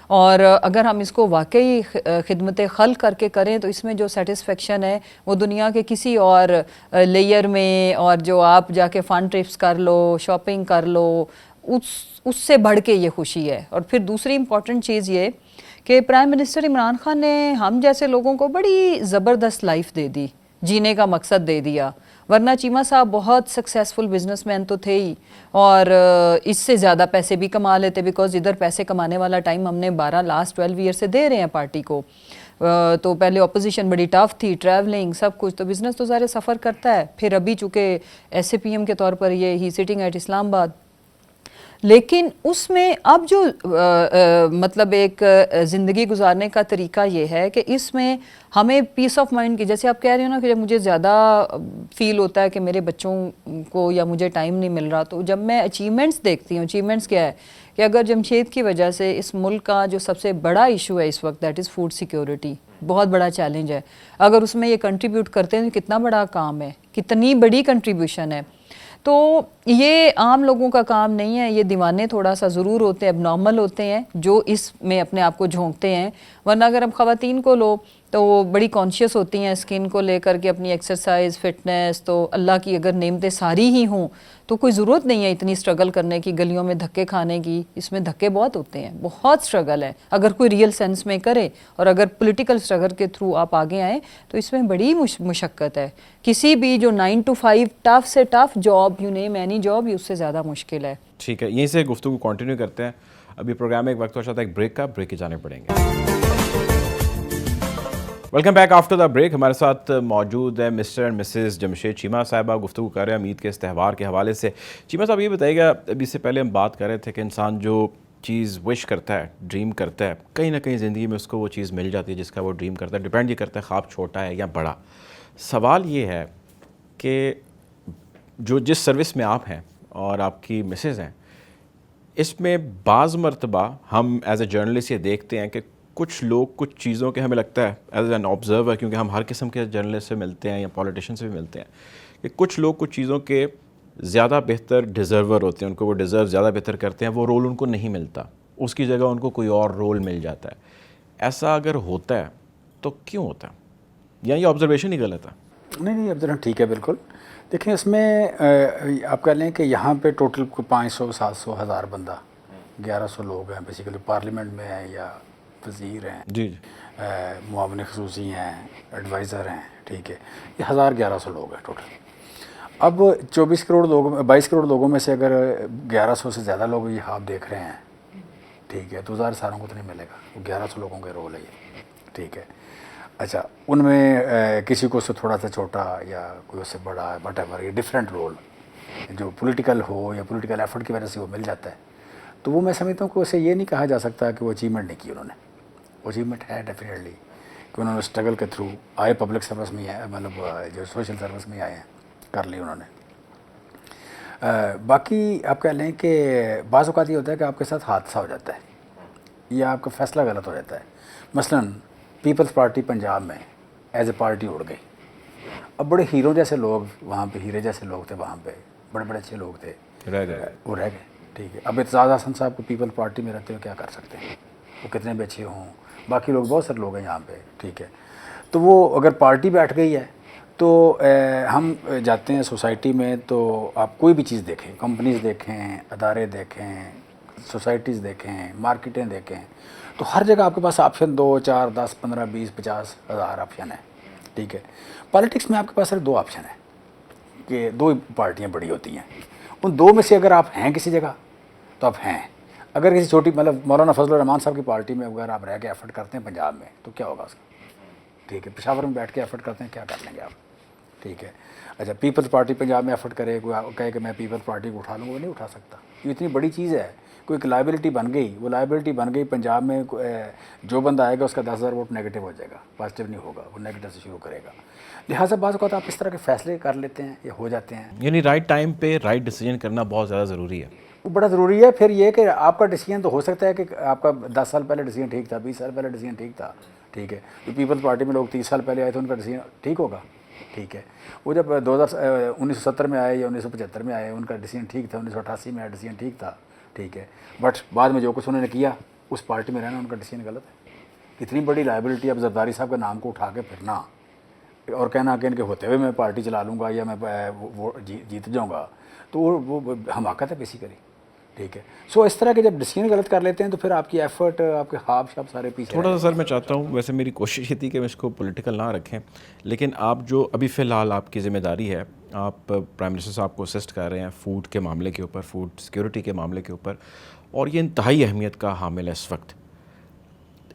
اور اگر ہم اس کو واقعی خدمت خلق کر کے کریں تو اس میں جو سیٹسفیکشن ہے وہ دنیا کے کسی اور لیئر میں، اور جو آپ جا کے فن ٹرپس کر لو، شاپنگ کر لو، اس سے بڑھ کے یہ خوشی ہے. اور پھر دوسری امپورٹنٹ چیز یہ کہ پرائم منسٹر عمران خان نے ہم جیسے لوگوں کو بڑی زبردست لائف دے دی، جینے کا مقصد دے دیا. ورنہ چیمہ صاحب بہت سکسیسفل بزنس مین تو تھے ہی، اور اس سے زیادہ پیسے بھی کما لیتے، بیکاز ادھر پیسے کمانے والا ٹائم ہم نے لاسٹ 12 ایئر سے دے رہے ہیں پارٹی کو. تو پہلے اپوزیشن بڑی ٹف تھی، ٹریولنگ سب کچھ، تو بزنس تو ظاہر سفر کرتا ہے. پھر ابھی چونکہ ایس اے پی ایم کے طور پر یہ ہی سٹنگ ایٹ اسلام آباد. لیکن اس میں اب جو مطلب ایک زندگی گزارنے کا طریقہ یہ ہے کہ اس میں ہمیں پیس آف مائنڈ کی، جیسے آپ کہہ رہے ہو نا کہ جب مجھے زیادہ فیل ہوتا ہے کہ میرے بچوں کو یا مجھے ٹائم نہیں مل رہا، تو جب میں اچیومنٹس دیکھتی ہوں، اچیومنٹس کیا ہے کہ اگر جمشید کی وجہ سے اس ملک کا جو سب سے بڑا ایشو ہے اس وقت، دیٹ از فوڈ سیکیورٹی، بہت بڑا چیلنج ہے، اگر اس میں یہ کنٹریبیوٹ کرتے ہیں تو کتنا بڑا کام ہے، کتنی بڑی کنٹریبیوشن ہے. تو یہ عام لوگوں کا کام نہیں ہے، یہ دیوانے تھوڑا سا ضرور ہوتے ہیں، اب نارمل ہوتے ہیں جو اس میں اپنے آپ کو جھونکتے ہیں. ورنہ اگر ہم خواتین کو لو تو وہ بڑی کانشیس ہوتی ہیں اسکن کو لے کر کے، اپنی ایکسرسائز، فٹنس، تو اللہ کی اگر نعمتیں ساری ہی ہوں تو کوئی ضرورت نہیں ہے اتنی سٹرگل کرنے کی، گلیوں میں دھکے کھانے کی. اس میں دھکے بہت ہوتے ہیں، بہت سٹرگل ہے اگر کوئی ریئل سینس میں کرے. اور اگر پولیٹیکل سٹرگل کے تھرو آپ آگے آئیں تو اس میں بڑی مشقت ہے. کسی بھی جو 9 to 5 ٹف سے tough job, you name any job, اس سے زیادہ مشکل ہے. ٹھیک ہے، یہیں سے گفتگو کنٹینیو کرتے ہیں. ابھی پروگرام میں ایک وقت ہو جاتا ہے ایک بریک کا، بریک کی جانے پڑیں گے. Welcome back after the break. ہمارے ساتھ موجود ہے Mr and Mrs Jamshed Cheema صاحبہ. گفتگو کر رہے ہیں عید کے اس تہوار کے حوالے سے. چیمہ صاحب یہ بتائیے گا، ابھی سے پہلے ہم بات کر رہے تھے کہ انسان جو چیز وش کرتا ہے، ڈریم کرتا ہے، کہیں نہ کہیں زندگی میں اس کو وہ چیز مل جاتی ہے جس کا وہ ڈریم کرتا ہے. ڈیپینڈ یہ کرتا ہے خواب چھوٹا ہے یا بڑا. سوال یہ ہے کہ جو جس سروس میں آپ ہیں اور آپ کی مسز ہیں، اس میں بعض مرتبہ ہم ایز اے جرنلسٹ یہ دیکھتے ہیں کہ کچھ لوگ کچھ چیزوں کے، ہمیں لگتا ہے ایز این آبزرور، کیونکہ ہم ہر قسم کے جرنلسٹ سے ملتے ہیں یا پولیٹیشین سے بھی ملتے ہیں، کہ کچھ لوگ کچھ چیزوں کے زیادہ بہتر ڈیزرور ہوتے ہیں، ان کو وہ ڈیزرو زیادہ بہتر کرتے ہیں، وہ رول ان کو نہیں ملتا، اس کی جگہ ان کو کوئی اور رول مل جاتا ہے. ایسا اگر ہوتا ہے تو کیوں ہوتا ہے، یا یہ آبزرویشن ہی غلط ہے؟ نہیں آبزرویشن ٹھیک ہے بالکل. دیکھیں اس میں آپ کہہ لیں کہ یہاں پہ ٹوٹل 500 700 1000 بندہ، 1100 لوگ ہیں بیسیکلی پارلیمنٹ میں ہیں یا وزیر ہیں، جی معاون خصوصی ہیں، ایڈوائزر ہیں، ٹھیک ہے، یہ 1100 لوگ ہیں ٹوٹل. اب 24 کروڑ لوگوں میں 22 کروڑ لوگوں میں سے اگر 1100 سے زیادہ لوگ یہ خواب دیکھ رہے ہیں، ٹھیک ہے، تو ظاہر ساروں کو تو نہیں ملے گا، وہ 1100 لوگوں کا رول ہے یہ، ٹھیک ہے۔ اچھا، ان میں کسی کو اس سے تھوڑا سا چھوٹا یا کوئی اس سے بڑا وٹ ایور، یہ ڈفرینٹ رول جو پولیٹیکل ہو یا پولیٹیکل ایفرٹ کی وجہ سے وہ مل جاتا ہے، تو وہ میں سمجھتا ہوں کہ اسے یہ نہیں کہا جا سکتا کہ وہ اچیومنٹ نہیں کی انہوں نے، وہ اچیومنٹ ہے ڈیفینیٹلی کہ انہوں نے اسٹرگل کے تھرو آئے، پبلک سروس میں آئے، مطلب جو سوشل سروس میں آئے ہیں، کر لی انہوں نے۔ باقی آپ کہہ لیں کہ بعض اوقات یہ ہوتا ہے کہ آپ کے ساتھ حادثہ ہو جاتا ہے یا آپ کا فیصلہ غلط ہو جاتا ہے، مثلاً پیپلز پارٹی پنجاب میں ایز اے پارٹی اڑ گئی، اب بڑے ہیرو جیسے لوگ وہاں پہ، ہیرے جیسے لوگ تھے وہاں پہ، بڑے بڑے اچھے لوگ تھے، رہ گئے۔ وہ رہ گئے، ٹھیک ہے۔ اب اعتزاز حسن صاحب کو پیپل پارٹی میں رہتے ہوئے کیا کر سکتے ہیں، وہ کتنے بھی اچھے ہوں، باقی لوگ بہت سارے لوگ ہیں یہاں پہ، ٹھیک ہے۔ تو وہ اگر پارٹی بیٹھ گئی ہے تو ہم جاتے ہیں سوسائٹی میں، تو آپ کوئی بھی چیز دیکھیں، کمپنیز دیکھیں، ادارے دیکھیں، سوسائٹیز دیکھیں، مارکیٹیں دیکھیں، تو ہر جگہ آپ کے پاس آپشن 2 4 10 15 20 50 ہزار آپشن ہیں، ٹھیک ہے۔ پالیٹکس میں آپ کے پاس صرف 2 آپشن ہیں کہ 2 پارٹیاں بڑی ہوتی ہیں، ان 2 میں سے اگر آپ ہیں کسی جگہ تو آپ ہیں، اگر کسی چھوٹی مطلب مولانا فضل الرحمان صاحب کی پارٹی میں اگر آپ رہ کے ایفرٹ کرتے ہیں پنجاب میں تو کیا ہوگا اس کا، ٹھیک ہے۔ پشاور میں بیٹھ کے ایفرٹ کرتے ہیں، کیا کر لیں گے آپ، ٹھیک ہے۔ اچھا، پیپلز پارٹی پنجاب میں ایفرٹ کرے، کوئی کہے کہ میں پیپلز پارٹی کو اٹھا لوں، وہ نہیں اٹھا سکتا، یہ اتنی بڑی چیز ہے، کوئی ایک لائبلٹی بن گئی، وہ لائبلٹی بن گئی پنجاب میں، جو بندہ آئے گا اس کا 10,000 ووٹ نیگیٹو ہو جائے گا، پازیٹیو نہیں ہوگا، وہ نیگیٹو سے شروع کرے گا، لہٰذا بعض اوقات آپ اس طرح کے فیصلے کر لیتے ہیں یا ہو جاتے ہیں، یعنی رائٹ ٹائم پہ رائٹ ڈیسیجن کرنا بہت زیادہ ضروری ہے۔ وہ بڑا ضروری ہے۔ پھر یہ کہ آپ کا ڈیسیجن تو ہو سکتا ہے کہ آپ کا 10 سال پہلے ڈیسیجن ٹھیک تھا، 20 سال پہلے ڈیسیجن ٹھیک تھا، ٹھیک ہے، جو پیپلز پارٹی میں لوگ 30 سال پہلے آئے تھے ان کا ڈیسیجن ٹھیک ہوگا، ٹھیک ہے۔ وہ جب 1970 میں آئے یا 1975 میں آئے ان کا ڈیسیجن ٹھیک تھا، 1988 میں آیا ڈیسیجن ٹھیک تھا، ٹھیک ہے، بٹ بعد میں جو کچھ انہوں نے کیا اس پارٹی میں رہنا ان کا ڈیسیجن غلط ہے۔ اتنی بڑی لائبلٹی اب زرداری صاحب کا نام کو اٹھا کے پھرنا اور کہنا کہ ان کے ہوتے ہوئے میں پارٹی چلا لوں گا یا میں وہ جیت جاؤں گا، تو وہ حماقت ہے بیسیکلی، ٹھیک ہے۔ سو اس طرح کے جب ڈیسیجن غلط کر لیتے ہیں تو پھر آپ کی ایفرٹ، آپ کے خواب شاب سارے پیچھے تھوڑا سا سر میں چاہتا ہوں، ویسے میری کوشش یہ تھی کہ میں اس کو پولیٹیکل نہ رکھیں، لیکن آپ جو ابھی فی الحال آپ کی ذمہ داری ہے، آپ پرائم منسٹر صاحب کو اسسٹ کر رہے ہیں فوڈ کے معاملے کے اوپر، فوڈ سیکیورٹی کے معاملے کے اوپر، اور یہ انتہائی اہمیت کا حامل ہے اس وقت۔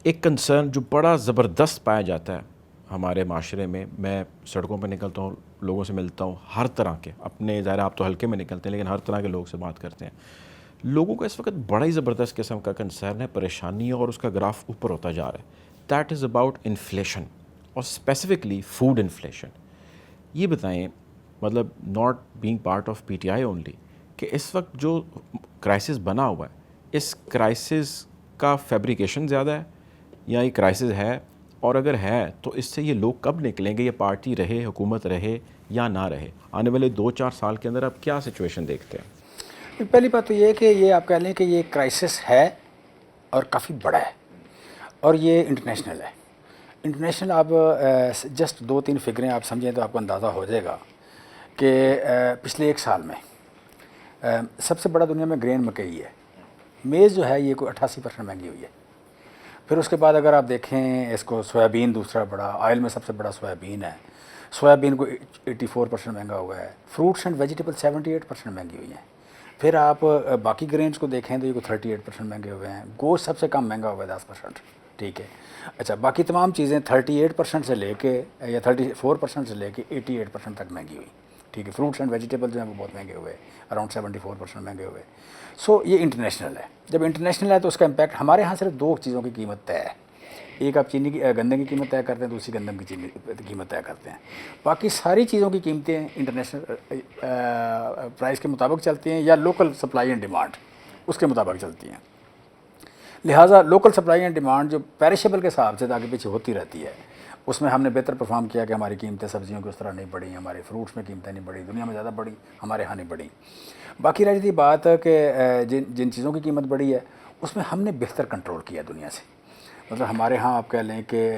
ایک کنسرن جو بڑا زبردست پایا جاتا ہے ہمارے معاشرے میں، میں سڑکوں پہ نکلتا ہوں، لوگوں سے ملتا ہوں، ہر طرح کے، اپنے ظاہر آپ تو ہلکے میں نکلتے ہیں لیکن ہر طرح کے لوگ سے بات کرتے ہیں، لوگوں کا اس وقت بڑا ہی زبردست قسم کا کنسرن ہے، پریشانی ہے، اور اس کا گراف اوپر ہوتا جا رہا ہے۔ دیٹ از اباؤٹ انفلیشن، اور اسپیسیفکلی فوڈ انفلیشن۔ یہ بتائیں، مطلب not being part of P T I only, کہ اس وقت جو کرائسس بنا ہوا ہے، اس کرائسس کا فیبریکیشن زیادہ ہے یا یہ کرائسس ہے، اور اگر ہے تو اس سے یہ لوگ کب نکلیں گے، یہ پارٹی رہے، حکومت رہے یا نہ رہے، آنے والے 2-4 سال کے اندر آپ کیا سچویشن دیکھتے ہیں؟ پہلی بات تو یہ ہے کہ یہ آپ کہہ لیں کہ یہ کرائسس ہے اور کافی بڑا ہے، اور یہ انٹرنیشنل ہے۔ انٹرنیشنل آپ جسٹ 2-3 فگریں آپ سمجھیں تو آپ کو اندازہ ہو جائے گا کہ پچھلے 1 سال میں سب سے بڑا دنیا میں گرین مکئی ہے، میز جو ہے یہ کوئی 88% مہنگی ہوئی ہے۔ پھر اس کے بعد اگر آپ دیکھیں اس کو، سویابین دوسرا بڑا، آئل میں سب سے بڑا سویابین ہے، سویابین کو 84% مہنگا ہوا ہے۔ فروٹس اینڈ ویجیٹیبل 78% مہنگی ہوئی ہیں۔ پھر آپ باقی گرینز کو دیکھیں تو یہ کو 38% مہنگے ہوئے ہیں۔ گوشت سب سے کم مہنگا ہوا ہے 10%، ٹھیک ہے۔ اچھا، باقی تمام چیزیں 38% سے لے کے یا 34% سے لے کے 88% تک مہنگی ہوئی، ٹھیک ہے۔ فروٹس اینڈ ویجیٹیبل جو ہیں وہ بہت مہنگے ہوئے، اراؤنڈ 74% مہنگے ہوئے۔ سو یہ انٹرنیشنل ہے۔ جب انٹرنیشنل ہے تو اس کا امپیکٹ ہمارے ہاں صرف 2 چیزوں کی قیمت طے ہے، ایک آپ چینی کی گندم کی قیمت طے کرتے ہیں، دوسری گندم کی قیمت طے کرتے ہیں۔ باقی ساری چیزوں کی قیمتیں انٹرنیشنل پرائس کے مطابق چلتی ہیں یا لوکل سپلائی اینڈ ڈیمانڈ اس کے مطابق چلتی ہیں۔ لہٰذا لوکل سپلائی اینڈ ڈیمانڈ جو پیرشیبل کے حساب سے آگے پیچھے ہوتی رہتی ہے، اس میں ہم نے بہتر پرفارم کیا کہ ہماری قیمتیں سبزیوں کی اس طرح نہیں بڑھی، ہمارے فروٹس میں قیمتیں نہیں بڑھی، دنیا میں زیادہ بڑھی، ہمارے ہاں نہیں بڑھی۔ باقی رہ جاتی بات کہ جن چیزوں کی قیمت بڑھی ہے اس میں ہم نے بہتر کنٹرول کیا دنیا سے، مطلب ہمارے ہاں آپ کہہ لیں کہ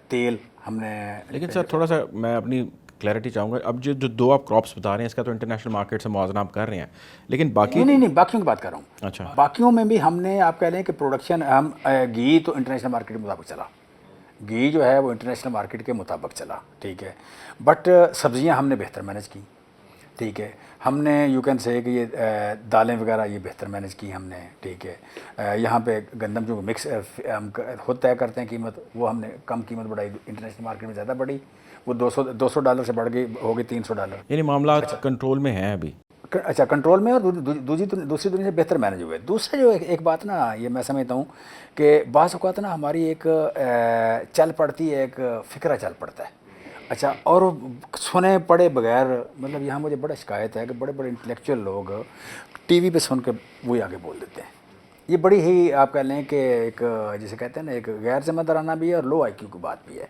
تیل ہم نے، لیکن سر تھوڑا سا میں اپنی کلیئرٹی چاہوں گا، اب جو 2 آپ کراپس بتا رہے ہیں اس کا تو انٹرنیشنل مارکیٹ سے موازنہ آپ کر رہے ہیں، لیکن باقی نہیں باقیوں کی بات کر رہا ہوں۔ اچھا، باقیوں میں بھی ہم نے آپ کہہ لیں کہ پروڈکشن، ہم گھی تو انٹرنیشنل مارکیٹ کے مطابق چلا، گھی جو ہے وہ انٹرنیشنل مارکیٹ کے مطابق چلا، ٹھیک ہے، بٹ سبزیاں ہم نے بہتر مینیج کی، ٹھیک ہے. ہم نے یو کین سے کہ یہ دالیں وغیرہ یہ بہتر مینیج کی ہم نے, ٹھیک ہے. یہاں پہ گندم جو مکس ہم خود طے کرتے ہیں قیمت, وہ ہم نے کم قیمت بڑھائی, انٹرنیشنل مارکیٹ میں زیادہ بڑھی, وہ $200 سے بڑھ گئی, ہو گئی $300. یعنی معاملات کنٹرول میں ہیں ابھی. اچھا کنٹرول میں, اور دوسری دنیا سے بہتر مینیج ہوئے. دوسرا جو ایک بات نا, یہ میں سمجھتا ہوں کہ بعض اوقات نا ہماری ایک چل پڑتی ہے, ایک فکرہ چل پڑتا ہے. اچھا, اور سنے پڑے بغیر, مطلب یہاں مجھے بڑا شکایت ہے کہ بڑے بڑے انٹلیکچوئل لوگ ٹی وی پہ سن کے وہی آگے بول دیتے ہیں. یہ بڑی ہی آپ کہہ لیں کہ ایک جسے کہتے ہیں نا ایک غیر ذمہ دارانہ بھی ہے اور لو آئی کیو کی بات بھی ہے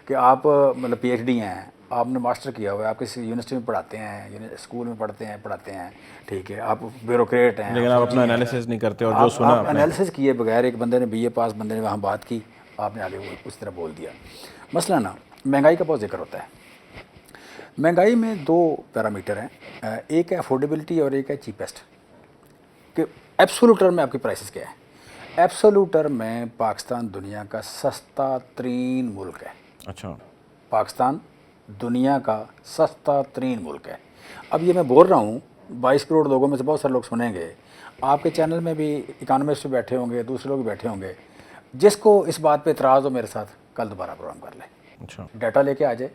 کہ آپ مطلب پی ایچ ڈی ہیں, آپ نے ماسٹر کیا ہوا ہے, آپ کسی یونیورسٹی میں پڑھاتے ہیں, اسکول میں پڑھاتے ہیں, ٹھیک ہے, آپ بیوروکریٹ ہیں, لیکن آپ اپنا انالیسس نہیں کرتے, اور جو سنا آپ انالیسس کیے بغیر, ایک بندے نے بی اے پاس بندے نے وہاں بات کی, آپ نے آگے اس طرح بول دیا. مسئلہ نا مہنگائی کا بہت ذکر ہوتا ہے. مہنگائی میں 2 پیرامیٹر ہیں, ایک ہے افورڈیبلٹی اور ایک ہے چیپسٹ, کہ ایبسولوٹ ٹرم میں آپ کی پرائسز کیا ہے. ایبسولوٹ ٹرم میں پاکستان دنیا کا سستا ترین ملک ہے. اچھا, پاکستان دنیا کا سستا ترین ملک ہے. اب یہ میں بول رہا ہوں 22 کروڑ لوگوں میں سے بہت سارے لوگ سنیں گے, آپ کے چینل میں بھی اکانومسٹ بیٹھے ہوں گے, دوسرے لوگ بھی بیٹھے ہوں گے, جس کو اس بات پہ اعتراض ہو میرے ساتھ کل دوبارہ پروگرام کر لیں. اچھا, ڈیٹا لے کے آ جائے,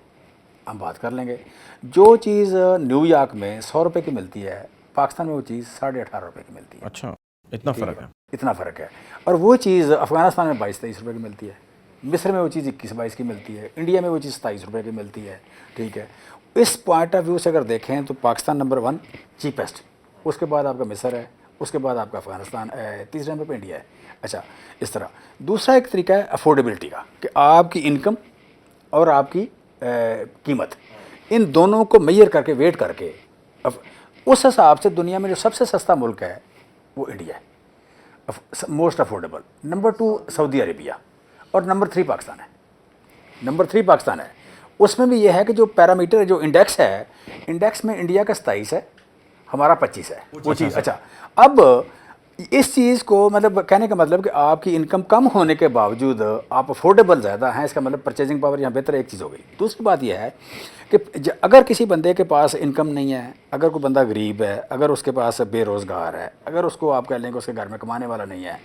ہم بات کر لیں گے. جو چیز نیو یارک میں 100 روپے کی ملتی ہے, پاکستان میں وہ چیز 18.5 روپے کی ملتی ہے. اچھا, اتنا فرق ہے. اتنا فرق ہے. اور وہ چیز افغانستان میں 22-23 روپے کی ملتی ہے, مصر میں وہ چیز 21-22 کی ملتی ہے, انڈیا میں وہ چیز 27 روپے کی ملتی ہے. ٹھیک ہے, اس پوائنٹ آف ویو سے اگر دیکھیں تو پاکستان نمبر 1 چیپسٹ, اس کے بعد آپ کا مصر ہے, اس کے بعد آپ کا افغانستان, تیسرے نمبر پہ انڈیا ہے. اچھا, اس طرح. دوسرا ایک طریقہ ہے افورڈیبلٹی کا, کہ آپ کی انکم اور آپ کی قیمت, ان دونوں کو میئر کر کے, ویٹ کر کے, اس حساب سے دنیا میں جو سب سے سستا ملک ہے وہ انڈیا ہے, موسٹ افورڈیبل. نمبر 2 سعودی عربیہ, اور نمبر 3 پاکستان ہے. نمبر 3 پاکستان ہے. اس میں بھی یہ ہے کہ جو پیرامیٹر جو انڈیکس ہے, انڈیکس میں انڈیا کا 27 ہے, ہمارا 25 ہے وہ چیز. اچھا, اب اس چیز کو مطلب کہنے کا مطلب کہ آپ کی انکم کم ہونے کے باوجود آپ افورڈیبل زیادہ ہیں, اس کا مطلب پرچیزنگ پاور یہاں بہتر, ایک چیز ہو گئی. دوسری بات یہ ہے کہ اگر کسی بندے کے پاس انکم نہیں ہے, اگر کوئی بندہ غریب ہے, اگر اس کے پاس بے روزگار ہے, اگر اس کو آپ کہہ لیں کہ اس کے گھر میں کمانے والا نہیں ہے,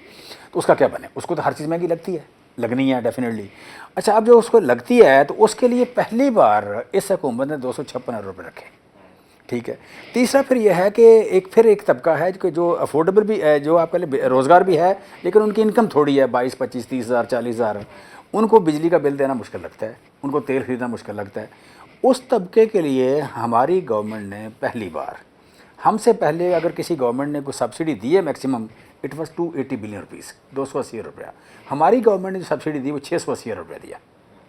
تو اس کا کیا بنے؟ اس کو تو ہر چیز مہنگی لگتی ہے, لگنی ہے ڈیفینیٹلی. اچھا, اب جو اس کو لگتی ہے تو اس کے لیے پہلی بار اس حکومت نے 256 ارب روپے رکھے. ٹھیک ہے. تیسرا پھر یہ ہے کہ ایک طبقہ ہے کہ جو افورڈیبل بھی ہے, جو آپ کا روزگار بھی ہے, لیکن ان کی انکم تھوڑی ہے, 22, 25, 30 ہزار, 40 ہزار. ان کو بجلی کا بل دینا مشکل لگتا ہے, ان کو تیل خریدنا مشکل لگتا ہے. اس طبقے کے لیے ہماری گورنمنٹ نے پہلی بار, ہم سے پہلے اگر کسی گورنمنٹ نے کوئی سبسڈی دی ہے maximum, it was 280 billion rupees, 280 ارب روپیہ. ہماری گورنمنٹ نے جو سبسڈی دی وہ 680 ارب روپیہ دیا.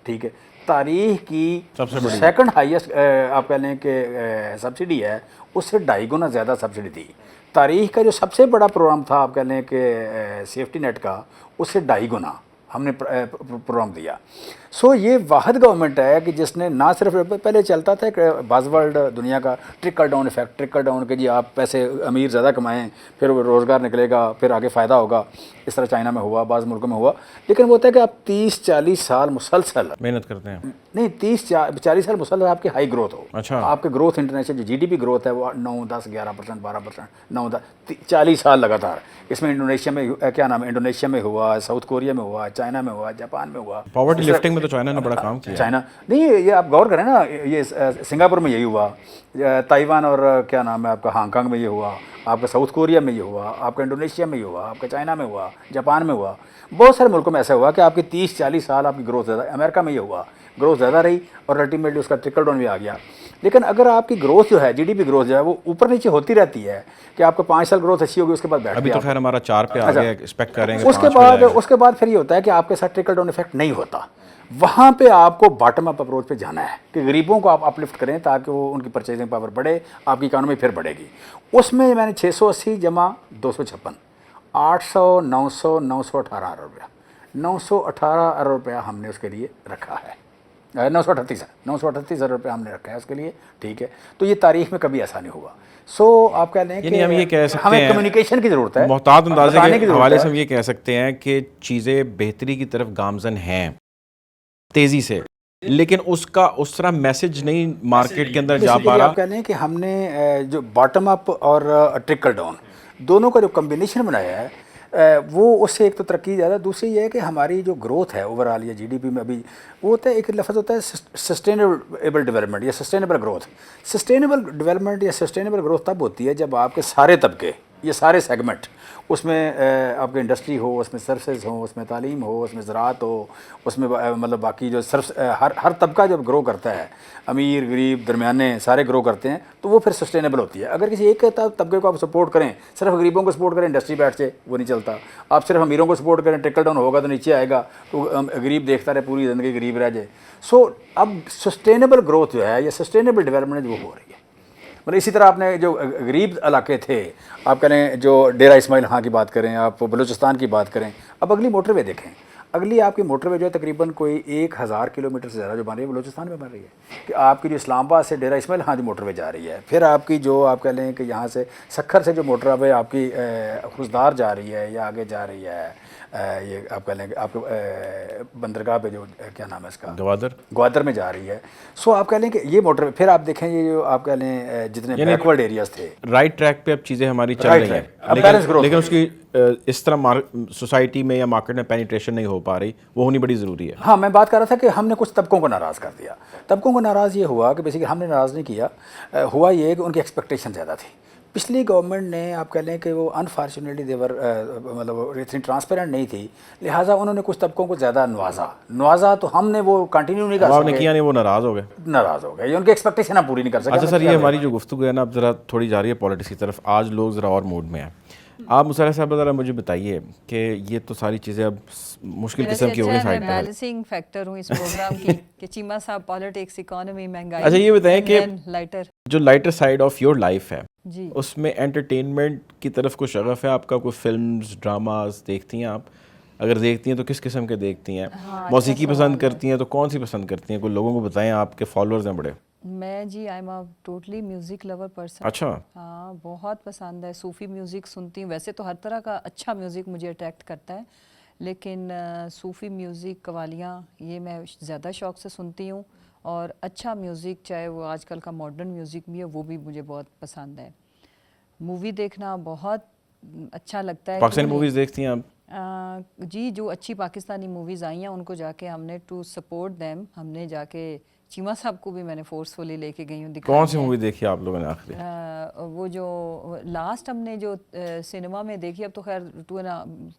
ٹھیک ہے. تاریخ کی سیکنڈ ہائیسٹ آپ کہہ لیں کہ سبسڈی ہے, اس سے 2.5 گنا زیادہ سبسڈی دی. تاریخ کا جو سب سے بڑا پروگرام تھا آپ کہہ لیں کہ سیفٹی نیٹ کا, اس سے 2.5 گنا ہم نے پروگرام دیا. سو یہ واحد گورنمنٹ ہے کہ جس نے نہ صرف پہلے چلتا تھا کہ باز ورلڈ دنیا کا trickle down effect, trickle down کہ جی آپ پیسے امیر زیادہ کمائیں, پھر روزگار نکلے گا, پھر آگے فائدہ ہوگا. اس طرح چائنا میں ہوا, بعض ملکوں میں ہوا. لیکن وہ ہوتا ہے کہ آپ 30-40 سال مسلسل محنت کرتے ہیں, نہیں 30-40 سال مسلسل آپ کی ہائی گروتھ ہو. اچھا, آپ کے گروتھ انٹرنیشنل جو جی ڈی پی گروتھ ہے وہ 9-10, 11%, 12%, 9-10, 40 سال لگاتار. اس میں انڈونیشیا میں کیا نام ہے, انڈونیشیا میں ہوا, ساؤتھ کوریا میں ہوا, چائنا میں ہوا, جاپان میں ہوا. پاورٹی لفٹنگ میں تو چائنا نے بڑا کام کیا. چائنا نہیں, یہ آپ غور کریں نا, یہ سنگاپور میں یہی ہوا, تائیوان اور کیا نام ہے آپ کا ہانگ کانگ میں یہ ہوا, آپ کا ساؤتھ کوریا میں یہ ہوا, آپ کا انڈونیشیا میں یہ ہوا, آپ کا چائنا میں ہوا, جاپان میں ہوا. بہت سارے ملکوں میں ایسا ہوا کہ آپ کی 30-40 سال آپ کی گروتھ زیادہ. امریکہ میں یہ ہوا, گروتھ زیادہ رہی اور الٹیمیٹلی اس کا ٹرکل ڈاؤن بھی آ گیا. لیکن اگر آپ کی گروتھ جو ہے, جی ڈی پی گروتھ جو ہے, وہ اوپر نیچے ہوتی رہتی ہے کہ آپ کو 5 سال گروتھ اچھی ہوگی, اس کے بعد بیٹھ ابھی تو خیر ہمارا 4 پہ آ گیا, ایکسپیکٹ کریں گے اس کے بعد پھر یہ ہوتا ہے کہ آپ کے ساتھ ٹرکل ڈاؤن ایفیکٹ نہیں ہوتا. وہاں پہ آپ کو باٹم اپ اپروچ پہ جانا ہے کہ غریبوں کو آپ اپلفٹ کریں تاکہ وہ ان کی پرچیزنگ پاور بڑھے, آپ کی اکانومی پھر بڑھے گی. اس میں میں نے 680 جمع 256, 800, 900, 918 ارب روپیہ, 918 ارب روپیہ ہم نے اس کے لیے رکھا ہے. 938 ارب روپیہ ہم نے رکھا ہے اس کے لیے. ٹھیک ہے. تو یہ تاریخ میں کبھی ایسا نہیں ہوا. سو آپ کہہ لیں کہ ہم یہ کہہ سکتے ہمیں ہیں کمیونیکیشن کی ضرورت ہے, محتاط اندازے کے حوالے سے ہم یہ کہہ سکتے ہیں کہ چیزیں بہتری کی طرف گامزن ہیں تیزی سے, لیکن اس کا اس طرح میسج نہیں مارکیٹ کے اندر جا Basically پا رہا. آپ کہہ لیں کہ ہم نے جو باٹم اپ اور ٹرکل ڈاؤن دونوں کا جو کمبینیشن بنایا ہے وہ اس سے ایک تو ترقی زیادہ, دوسری یہ ہے کہ ہماری جو گروتھ ہے اوور آل یا جی ڈی پی میں ابھی وہ ہوتا ہے, ایک لفظ ہوتا ہے سسٹینیبل ڈیولپمنٹ یا سسٹینیبل گروتھ. سسٹینیبل ڈیولپمنٹ یا سسٹینیبل گروتھ تب ہوتی ہے جب آپ کے سارے طبقے, یہ سارے سیگمنٹ, اس میں آپ کے انڈسٹری ہو, اس میں سروسز ہوں, اس میں تعلیم ہو, اس میں زراعت ہو, اس میں مطلب باقی جو ہر طبقہ جب گرو کرتا ہے, امیر غریب درمیانے سارے گرو کرتے ہیں, تو وہ پھر سسٹینیبل ہوتی ہے. اگر کسی ایک طبقے کو آپ سپورٹ کریں, صرف غریبوں کو سپورٹ کریں, انڈسٹری بیٹھ سے وہ نہیں چلتا. آپ صرف امیروں کو سپورٹ کریں, ٹرکل ڈاؤن ہوگا تو نیچے آئے گا, تو غریب دیکھتا رہے پوری زندگی غریب رہ جائے. سو اب سسٹینیبل گروتھ جو ہے یا سسٹینیبل ڈیولپمنٹ وہ ہو رہی ہے. مطلب اسی طرح آپ نے جو غریب علاقے تھے, آپ کہیں جو ڈیرہ اسماعیل خان کی بات کریں, آپ بلوچستان کی بات کریں, اب اگلی موٹر وے دیکھیں, اگلی آپ کی موٹر وے جو ہے تقریباً کوئی 1000 کلومیٹر سے زیادہ جو بن رہی ہے بلوچستان میں بن رہی ہے. کہ آپ کی جو اسلام آباد سے ڈیرہ اسماعیل خان جو موٹر وے جا رہی ہے, پھر آپ کی جو آپ کہہ لیں کہ یہاں سے سکھر سے جو موٹر وے آپ کی خوزدار جا رہی ہے یا آگے جا رہی ہے, یہ آپ کہہ لیں کہ آپ کو بندرگاہ پہ جو کیا نام ہے اس کا, گوادر میں جا رہی ہے. سو آپ کہہ لیں کہ یہ موٹر, پھر آپ دیکھیں یہ جو آپ کہہ لیں جتنے بیکورڈ ایریاز تھے, رائٹ ٹریک پہ اب چیزیں ہماری چل رہی ہیں, لیکن اس کی اس طرح سوسائٹی میں یا مارکیٹ میں پینیٹریشن نہیں ہو پا رہی, وہ ہونی بڑی ضروری ہے. ہاں, میں بات کر رہا تھا کہ ہم نے کچھ طبقوں کو ناراض کر دیا. طبقوں کو ناراض یہ ہوا کہ بیسیکلی ہم نے ناراض نہیں کیا, ہوا یہ کہ ان کی ایکسپیکٹیشن زیادہ تھی. پچھلی گورنمنٹ نے آپ کہہ لیں کہ وہ انفارچونیٹلی دیور مطلب اتنی ٹرانسپیرنٹ نہیں تھی, لہٰذا انہوں نے کچھ طبقوں کو زیادہ نوازا, تو ہم نے وہ کنٹینیو نہیں کر سکے. آپ نے کیا نہیں, وہ ناراض ہو گئے, یہ ان کی ایکسپیکٹیشن ہم پوری نہیں کر سکے. اچھا سر, یہ ہماری جو گفتگو ہے نا اب ذرا تھوڑی جا رہی ہے پالیٹکس کی طرف, آج لوگ ذرا اور موڈ میں ہیں. آپ مسرح صاحب ذرا مجھے بتائیے کہ یہ تو ساری چیزیں اب مشکل قسم کی ہو گئی سائڈ پہ. میں بیلنسنگ فیکٹر ہوں اس پروگرام کی کہ چیمہ صاحب پالیٹکس, اکانومی, مہنگائی. اچھا یہ بتائیں کہ جو lighter side of your life ہے جی, اس میں انٹرٹینمنٹ کی طرف کوئی شغف ہے آپ کا؟ کوئی فلمز ڈراماز دیکھتی ہیں آپ؟ اگر دیکھتی ہیں تو کس قسم کے دیکھتی ہیں؟ موسیقی پسند کرتی ہیں تو کون سی پسند کرتی ہیں؟ کوئی لوگوں کو بتائیں, آپ کے فالوورز ہیں بڑے. میں جی I am a totally music lover person. اچھا, ہاں, بہت پسند ہے. صوفی میوزک سنتی ہوں, ویسے تو ہر طرح کا اچھا میوزک مجھے اٹریکٹ کرتا ہے, لیکن صوفی میوزک, قوالیاں, یہ میں زیادہ شوق سے سنتی ہوں. اور اچھا میوزک, چاہے وہ آج کل کا ماڈرن میوزک بھی ہے, وہ بھی مجھے بہت پسند ہے. مووی دیکھنا بہت اچھا لگتا ہے. پاکستانی موویز دیکھتی ہیں آپ؟ جی, جو اچھی پاکستانی موویز آئی ہیں ان کو جا کے ہم نے ٹو سپورٹ دیم, ہم نے جا کے چیمہ صاحب کو بھی میں نے فورسفلی لے کے گئی ہوں. کون سی مووی دیکھی آپ لوگوں نے آخری؟ وہ جو لاسٹ ہم نے جو سنیما میں دیکھی, اب تو خیر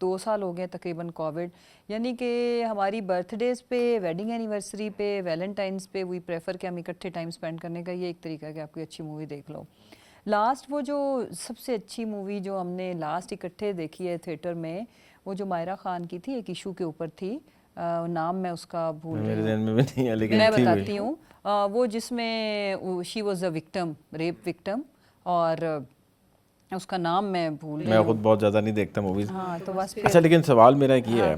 2 سال ہو گئے تقریباً کووڈ, یعنی کہ ہماری برتھ ڈیز پہ, ویڈنگ اینیورسری پہ, ویلنٹائنس پہ, وی پریفر کہ ہم اکٹھے ٹائم اسپینڈ کرنے کا, یہ ایک طریقہ ہے کہ آپ کوئی اچھی مووی دیکھ لو. لاسٹ وہ جو سب سے اچھی مووی جو ہم نے لاسٹ اکٹھے دیکھی ہے تھیٹر میں, وہ جو مائرہ خان کی تھی, ایک ایشو کے اوپر تھی, نام میں اس کا بھول رہی ہوں, میرے ذہن میں بھی نہیں ہے لیکن میں بتاتی ہوں. وہ جس میں she was a victim, rape victim, اور اس کا نام میں بھول رہی ہوں. میں خود بہت زیادہ نہیں دیکھتا موویز. ہاں, تو بس. اچھا, لیکن سوال میرا ایک یہ ہے,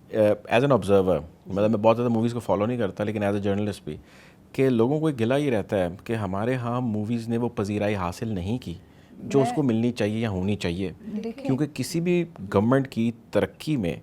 ایز این آبزرور, مطلب میں بہت زیادہ موویز کو فالو نہیں کرتا, لیکن ایز اے جرنلسٹ بھی, کہ لوگوں کو ایک گلہ یہ رہتا ہے کہ ہمارے ہاں موویز نے وہ پذیرائی حاصل نہیں کی جو اس کو ملنی چاہیے یا ہونی چاہیے, کیونکہ کسی بھی گورنمنٹ کی ترقی میں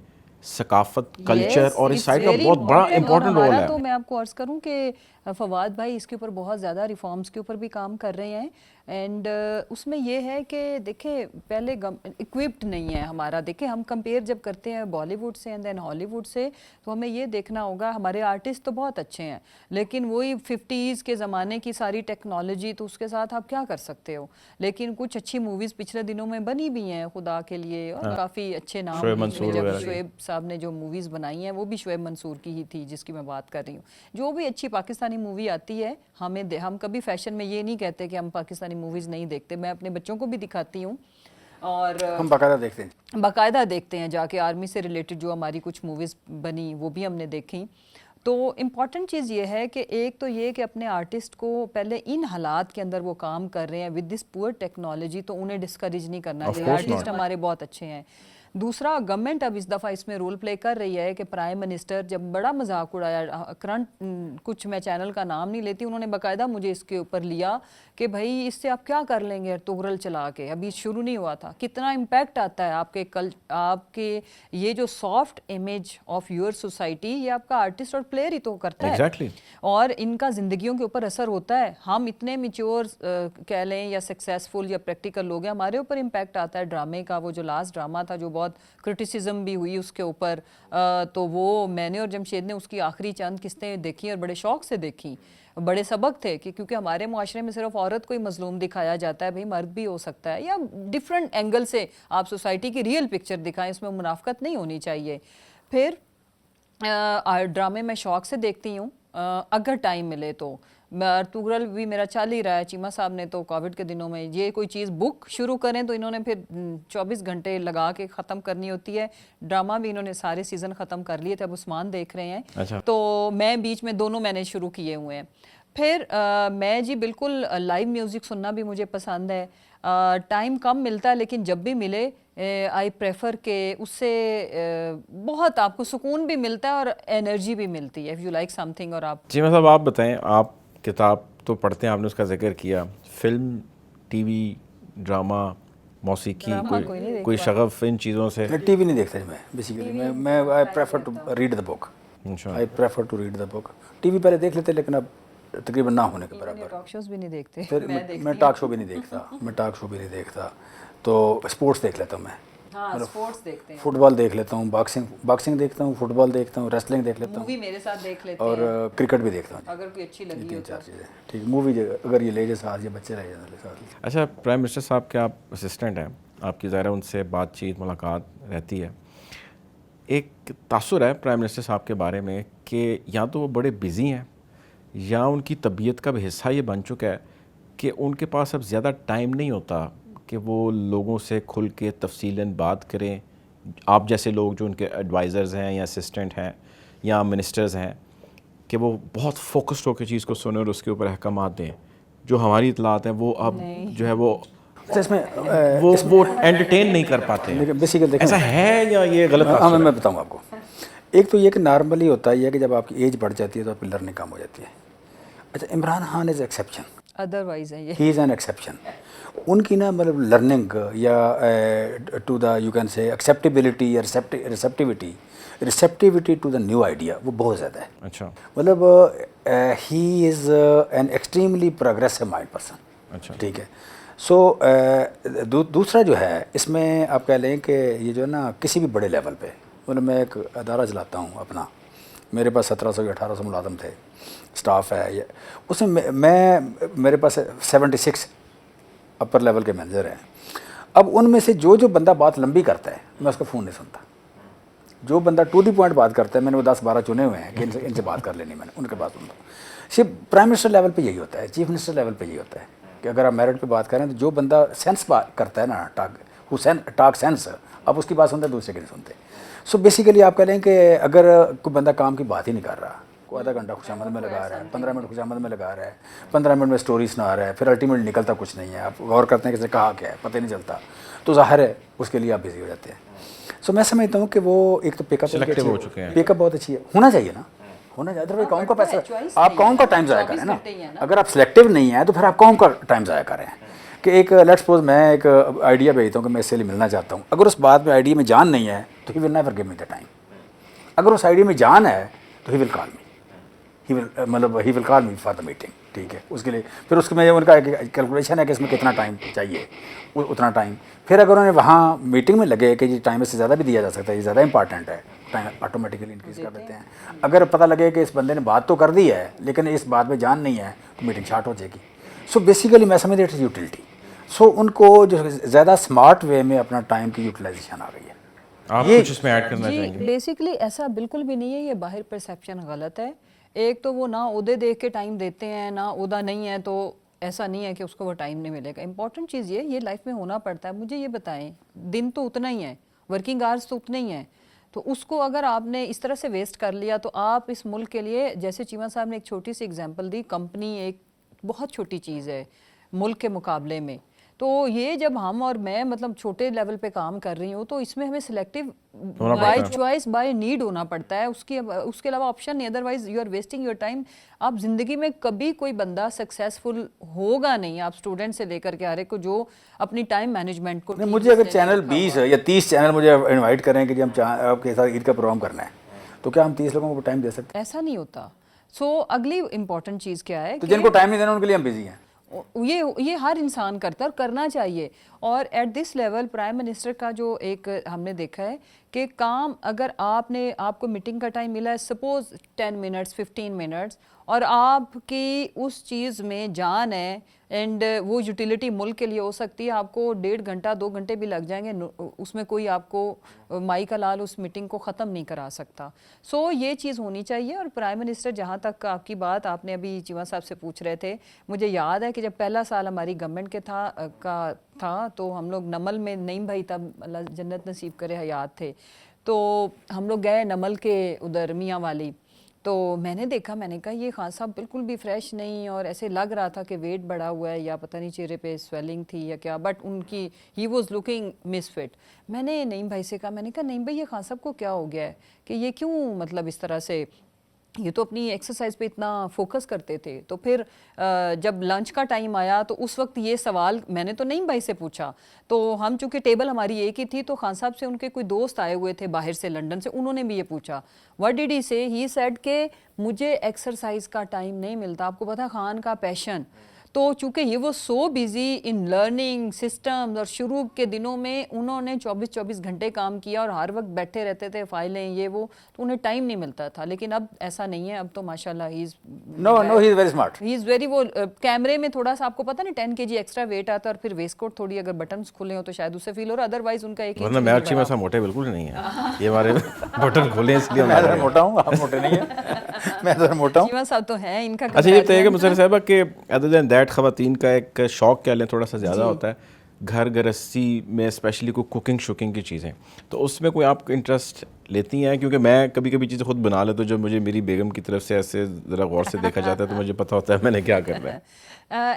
ثقافت, کلچر اور اس سائڈ کا بہت بڑا امپورٹنٹ رول ہے. تو میں آپ کو عرض کروں کہ فواد بھائی اس کے اوپر بہت زیادہ ریفارمز کے اوپر بھی کام کر رہے ہیں, اینڈ اس میں یہ ہے کہ دیکھیں پہلے اکوپڈ نہیں ہے ہمارا. دیکھیں ہم کمپیئر جب کرتے ہیں بالی ووڈ سے اینڈ دین ہالی ووڈ سے, تو ہمیں یہ دیکھنا ہوگا ہمارے آرٹسٹ تو بہت اچھے ہیں, لیکن وہی 50s کے زمانے کی ساری ٹیکنالوجی, تو اس کے ساتھ آپ کیا کر سکتے ہو. لیکن کچھ اچھی موویز پچھلے دنوں میں بنی بھی ہیں خدا کے لیے, اور کافی اچھے نام, شعیب صاحب نے جو موویز بنائی ہیں وہ بھی شعیب منصور کی ہی تھی جس کی میں بات کر رہی ہوں. جو بھی اچھی پاکستانی مووی آتی ہے, ہم کبھی فیشن میں یہ نہیں کہتے کہ ہم پاکستانی موویز نہیں دیکھتے. میں اپنے بچوں کو بھی دکھاتی ہوں, اور ہم باقاعدہ دیکھتے ہیں جا کے. آرمی سے ریلیٹڈ جو ہماری کچھ موویز بنی وہ بھی ہم نے دیکھی. تو امپورٹنٹ چیز یہ ہے کہ ایک تو یہ کہ اپنے آرٹسٹ کو پہلے ان حالات کے اندر وہ کام کر رہے ہیں ود دس پور ٹیکنالوجی, تو انہیں ڈسکریج نہیں کرنا چاہیے. آرٹسٹ ہمارے بہت اچھے ہیں. دوسرا گورنمنٹ اب اس دفعہ اس میں رول پلے کر رہی ہے کہ پرائم منسٹر جب بڑا مذاق اڑایا کرنٹ کچھ میں چینل کا نام نہیں لیتی, انہوں نے باقاعدہ مجھے اس کے اوپر لیا کہ بھائی اس سے آپ کیا کر لیں گے تغرل چلا کے, ابھی شروع نہیں ہوا تھا. کتنا امپیکٹ آتا ہے آپ کے یہ جو soft image of your society, یہ آپ کا آرٹسٹ اور پلیئر ہی تو کرتا ہے Exactly. اور ان کا زندگیوں کے اوپر اثر ہوتا ہے. ہم اتنے میچور کہہ لیں یا سکسیسفل یا پریکٹیکل لوگ ہیں, ہمارے اوپر امپیکٹ آتا ہے ڈرامے کا. وہ جو لاسٹ ڈرامہ تھا جو بہت کرٹیسزم بھی ہوئی اس کے اوپر, تو وہ میں نے اور جمشید نے اس کی آخری چند قسطیں دیکھی اور بڑے شوق سے دیکھی. بڑے سبق تھے کہ کیونکہ ہمارے معاشرے میں صرف عورت کو ہی مظلوم دکھایا جاتا ہے, بھئی مرد بھی ہو سکتا ہے, یا ڈیفرنٹ اینگل سے آپ سوسائٹی کی ریئل پکچر دکھائیں, اس میں منافقت نہیں ہونی چاہیے. پھر ڈرامے میں شوق سے دیکھتی ہوں اگر ٹائم ملے تو. تغرل بھی میرا چل ہی رہا ہے. چیمہ صاحب نے تو کووڈ کے دنوں میں یہ کوئی چیز بک شروع کریں تو انہوں نے پھر 24 گھنٹے لگا کے ختم کرنی ہوتی ہے. ڈرامہ بھی انہوں نے سارے سیزن ختم کر لیے تھے, اب عثمان دیکھ رہے ہیں. تو میں بیچ میں دونوں میں نے شروع کیے ہوئے ہیں. پھر میں جی بالکل لائیو میوزک سننا بھی مجھے پسند ہے. ٹائم کم ملتا ہے لیکن جب بھی ملے آئی پریفر کہ اس سے بہت آپ کو سکون بھی ملتا ہے اور انرجی بھی ملتی ہے. If you like some thing. اور آپ چیمہ صاحب آپ بتائیں, آپ کتاب تو پڑھتے ہیں, آپ نے اس کا ذکر کیا, فلم, ٹی وی, ڈرامہ, موسیقی, کوئی شغف ان چیزوں سے؟ ٹی وی نہیں دیکھتا میں بیسیکلی. میں I prefer to read the book. I prefer to read the book. T V پہلے دیکھ لیتے لیکن اب تقریباً نہ ہونے کے برابر. ٹاک شوز بھی نہیں دیکھتے. پھر میں ٹاک شو بھی نہیں دیکھتا. تو اسپورٹس دیکھ لیتا ہوں میں. اسپورٹس دیکھتے ہیں, فٹ بال دیکھ لیتا ہوں, باکسنگ دیکھتا ہوں, فٹ بال دیکھتا ہوں, ریسلنگ دیکھ لیتا ہوں, مووی میرے ساتھ دیکھ لیتے اور کرکٹ بھی دیکھتا ہوں اگر کوئی اچھی لگی ہو. 3-4 چیزیں ٹھیک. مووی اگر یہ لے جائے ساتھ یا بچے رہ جائیں ساتھ. اچھا, پرائم منسٹر صاحب کے آپ اسسٹنٹ ہیں, آپ کی ظاہر ان سے بات چیت ملاقات رہتی ہے. ایک تاثر ہے پرائم منسٹر صاحب کے بارے میں کہ یا تو وہ بڑے بزی ہیں یا ان کی طبیعت کا بھی حصہ یہ بن چکا ہے کہ ان کے پاس اب زیادہ ٹائم نہیں ہوتا کہ وہ لوگوں سے کھل کے تفصیلاً بات کریں. آپ جیسے لوگ جو ان کے ایڈوائزرز ہیں یا اسسٹنٹ ہیں یا منسٹرز ہیں کہ وہ بہت فوکسڈ ہو کے چیز کو سنیں اور اس کے اوپر احکامات دیں. جو ہماری اطلاعات ہیں وہ اب جو ہے وہ انٹرٹین نہیں کر پاتے. ایسا ہے یا یہ غلط؟ ہاں میں بتاؤں آپ کو. ایک تو یہ کہ نارملی ہوتا ہے کہ جب آپ کی ایج بڑھ جاتی ہے تو آپ کی لرننگ کم ہو جاتی ہے. اچھا, Imran Khan is exception, otherwise he is an exception. ان کی نا مطلب لرننگ یا to the you can say acceptability یا receptivity to the new idea وہ بہت زیادہ ہے. اچھا, مطلب he is an extremely progressive mind person. اچھا, ٹھیک ہے. سو دوسرا جو ہے اس میں آپ کہہ لیں کہ یہ جو ہے نا کسی بھی بڑے لیول پہ, مطلب میں ایک ادارہ چلاتا ہوں اپنا, میرے پاس 1700 یا 1800 ملازم تھے, اسٹاف ہے. اس میں میرے پاس 76 اپر لیول کے مینیجر ہیں. اب ان میں سے جو بندہ بات لمبی کرتا ہے میں اس کا فون نہیں سنتا. جو بندہ ٹو دی پوائنٹ بات کرتا ہے میں نے وہ 10-12 چنے ہوئے ہیں کہ ان سے بات کر لینی, میں نے ان کے بات سنتا. صرف پرائم منسٹر لیول پہ یہی ہوتا ہے, چیف منسٹر لیول پہ یہی ہوتا ہے کہ اگر آپ میرٹ پہ بات کریں تو جو بندہ سینس بات کرتا ہے نا, ٹاک سینس, آپ اس کی بات سنتے ہیں, دوسرے کی نہیں سنتے. سو بیسیکلی آپ کہہ لیں کہ اگر کوئی بندہ کام کی بات ہی نہیں کر رہا, کوئی آدھا گھنٹہ خوش آمد میں لگا رہا ہے, 15 منٹ خوش آمد میں لگا رہا ہے, 15 منٹ میں اسٹوری سنا رہا ہے, پھر الٹیمیٹ نکلتا کچھ نہیں ہے, آپ غور کرتے ہیں کہ اس نے کہا کیا ہے پتہ ہی نہیں چلتا, تو ظاہر ہے اس کے لیے آپ بزی ہو جاتے ہیں. سو میں سمجھتا ہوں کہ وہ ایک تو پیک اپ بہت اچھی ہے, ہونا چاہیے نا, ہونا چاہیے. ادروائز قوم کا پیسہ, آپ قوم کا ٹائم ضائع کریں نا. اگر آپ سلیکٹیو نہیں ہیں تو پھر آپ قوم کا ٹائم ضائع کریں. کہ ایک لیٹ سپوز میں ایک آئیڈیا بھیجتا ہوں کہ میں اس سے ملنا چاہتا ہوں, اگر اس بات میں آئیڈیا میں جان نہیں ہے تو he will never give me the time. اگر اس آئیڈیا میں جان ہے تو he will call me, he will call me for the meeting. ٹھیک ہے, اس کے لیے پھر اس میں ان کا کیلکولیشن ہے کہ اس میں کتنا ٹائم چاہیے, اتنا ٹائم. پھر اگر انہوں نے وہاں میٹنگ میں لگے کہ جی ٹائم اس سے زیادہ بھی دیا جا سکتا ہے, یہ زیادہ امپارٹنٹ ہے, ٹائم آٹومیٹیکلی انکریز کر دیتے ہیں. اگر پتہ لگے کہ اس بندے نے بات تو کر دی ہے لیکن اس بات میں جان نہیں ہے تو میٹنگ شارٹ ہو جائے گی. سو بیسیکلی میں سمجھتا ہوں یوٹیلٹی. سو ان کو جو زیادہ اسمارٹ وے میں اپنا ٹائم کی یوٹیلائزیشن آ گئی ہے. آپ کچھ اس میں ایڈ کرنا چاہیں گے؟ بیسیکلی ایسا بالکل بھی نہیں ہے, یہ باہر پرسیپشن غلط ہے. ایک تو وہ نہ عہدے دیکھ کے ٹائم دیتے ہیں, نہ عہدہ نہیں ہے تو ایسا نہیں ہے کہ اس کو وہ ٹائم نہیں ملے گا. امپورٹنٹ چیز یہ لائف میں ہونا پڑتا ہے. مجھے یہ بتائیں, دن تو اتنا ہی ہے, ورکنگ آورس تو اتنے ہی ہیں, تو اس کو اگر آپ نے اس طرح سے ویسٹ کر لیا تو آپ اس ملک کے لیے, جیسے چیمہ صاحب نے ایک چھوٹی سی ایگزامپل دی, کمپنی ایک بہت چھوٹی چیز ہے ملک کے مقابلے میں, تو یہ جب ہم اور میں مطلب چھوٹے لیول پہ کام کر رہی ہوں تو اس میں ہمیں selective by choice by need ہونا پڑتا ہے, اس کے علاوہ آپشن نہیں, otherwise you are wasting your time. آپ زندگی میں کبھی کوئی بندہ سکسیزفل ہوگا نہیں, آپ اسٹوڈنٹ سے لے کر کے ہر ایک کو جو اپنی ٹائم مینجمنٹ کو. مجھے اگر چینل 20 یا 30 چینل مجھے انوائٹ کریں کہ جی ہم آپ کے ساتھ عید کا پروگرام کرنا ہے, تو کیا ہم 30 لوگوں کو ٹائم دے سکتے ہیں؟ ایسا نہیں ہوتا. سو اگلی امپورٹنٹ چیز کیا ہے تو جن کو ٹائم نہیں دینا ان کے لیے ہم بزی ہیں. یہ ہر انسان کرتا ہے اور کرنا چاہیے. اور at this level prime minister کا جو ایک ہم نے دیکھا ہے کہ کام اگر آپ کو میٹنگ کا ٹائم ملا ہے سپوز 10 منٹس 15 منٹس, اور آپ کی اس چیز میں جان ہے اینڈ وہ یوٹیلیٹی ملک کے لیے ہو سکتی ہے, آپ کو 1.5 گھنٹہ 2 گھنٹے بھی لگ جائیں گے, اس میں کوئی آپ کو مائی کا لال اس میٹنگ کو ختم نہیں کرا سکتا. سو یہ چیز ہونی چاہیے. اور پرائم منسٹر جہاں تک آپ کی بات آپ نے ابھی چیمہ صاحب سے پوچھ رہے تھے, مجھے یاد ہے کہ جب پہلا سال ہماری گورنمنٹ کے تھا تو ہم لوگ نمل میں, نعیم بھائی تب اللہ جنت نصیب کرے حیات تھے, تو ہم لوگ گئے نمل کے ادھر میاں والی. تو میں نے دیکھا, میں نے کہا یہ خان صاحب بالکل بھی فریش نہیں, اور ایسے لگ رہا تھا کہ ویٹ بڑھا ہوا ہے یا پتہ نہیں چہرے پہ سویلنگ تھی یا کیا, بٹ ان کی he was looking misfit. میں نے نعیم بھائی سے کہا, میں نے کہا نعیم بھائی یہ خان صاحب کو کیا ہو گیا ہے کہ یہ کیوں مطلب اس طرح سے, یہ تو اپنی ایکسرسائز پہ اتنا فوکس کرتے تھے. تو پھر جب لنچ کا ٹائم آیا تو اس وقت یہ سوال میں نے تو نعیم بھائی سے پوچھا, تو ہم چونکہ ٹیبل ہماری ایک ہی تھی, تو خان صاحب سے ان کے کوئی دوست آئے ہوئے تھے باہر سے لنڈن سے, انہوں نے بھی یہ پوچھا. واٹ ڈیڈ ہی سے, ہی سیڈ کہ مجھے ایکسرسائز کا ٹائم نہیں ملتا. آپ کو پتا خان کا پیشن, تو چونکہ یہ وہ سو بیزی ان لرننگ سسٹمز, اور شروع کے دنوں میں انہوں نے 24 گھنٹے کام کیا اور ہر وقت بیٹھے رہتے تھے, فائلیں یہ وہ, تو انہیں ٹائم نہیں ملتا تھا. لیکن اب ایسا نہیں ہے, اب تو ماشاءاللہ he is very smart. He is very, وہ کیمرے میں تھوڑا سا آپ کو پتا نا 10 kg ایکسٹرا ویٹ آتا ہے, اور پھر ویسٹ کوٹ تھوڑی اگر بٹنز کھلے ہو تو شاید اسے فیل ہو رہا, ادروائز ان کا ایک ورنہ میں اچھی میں موٹے بالکل نہیں ہے, یہ ہمارے بٹن کھولے اس لیے میں موٹا ہوں, آپ موٹے نہیں ہیں, میں ذرا موٹا ہوں. چیمہ صاحب تو ہیں ان کا. اچھا یہ بتائیے کہ مصر صاحبہ کہ ادر دین دیٹ خواتین کا ایک شوق کیا لیں تھوڑا سا زیادہ ہوتا ہے گھر گرہستی میں, اسپیشلی کوئی کوکنگ شوکنگ کی چیزیں, تو اس میں کوئی آپ انٹرسٹ لیتی ہیں؟ کیونکہ میں کبھی کبھی چیزیں خود بنا لیتا ہوں, جب مجھے میری بیگم کی طرف سے ایسے ذرا غور سے دیکھا جاتا ہے تو مجھے پتہ ہوتا ہے میں نے کیا کرنا ہے.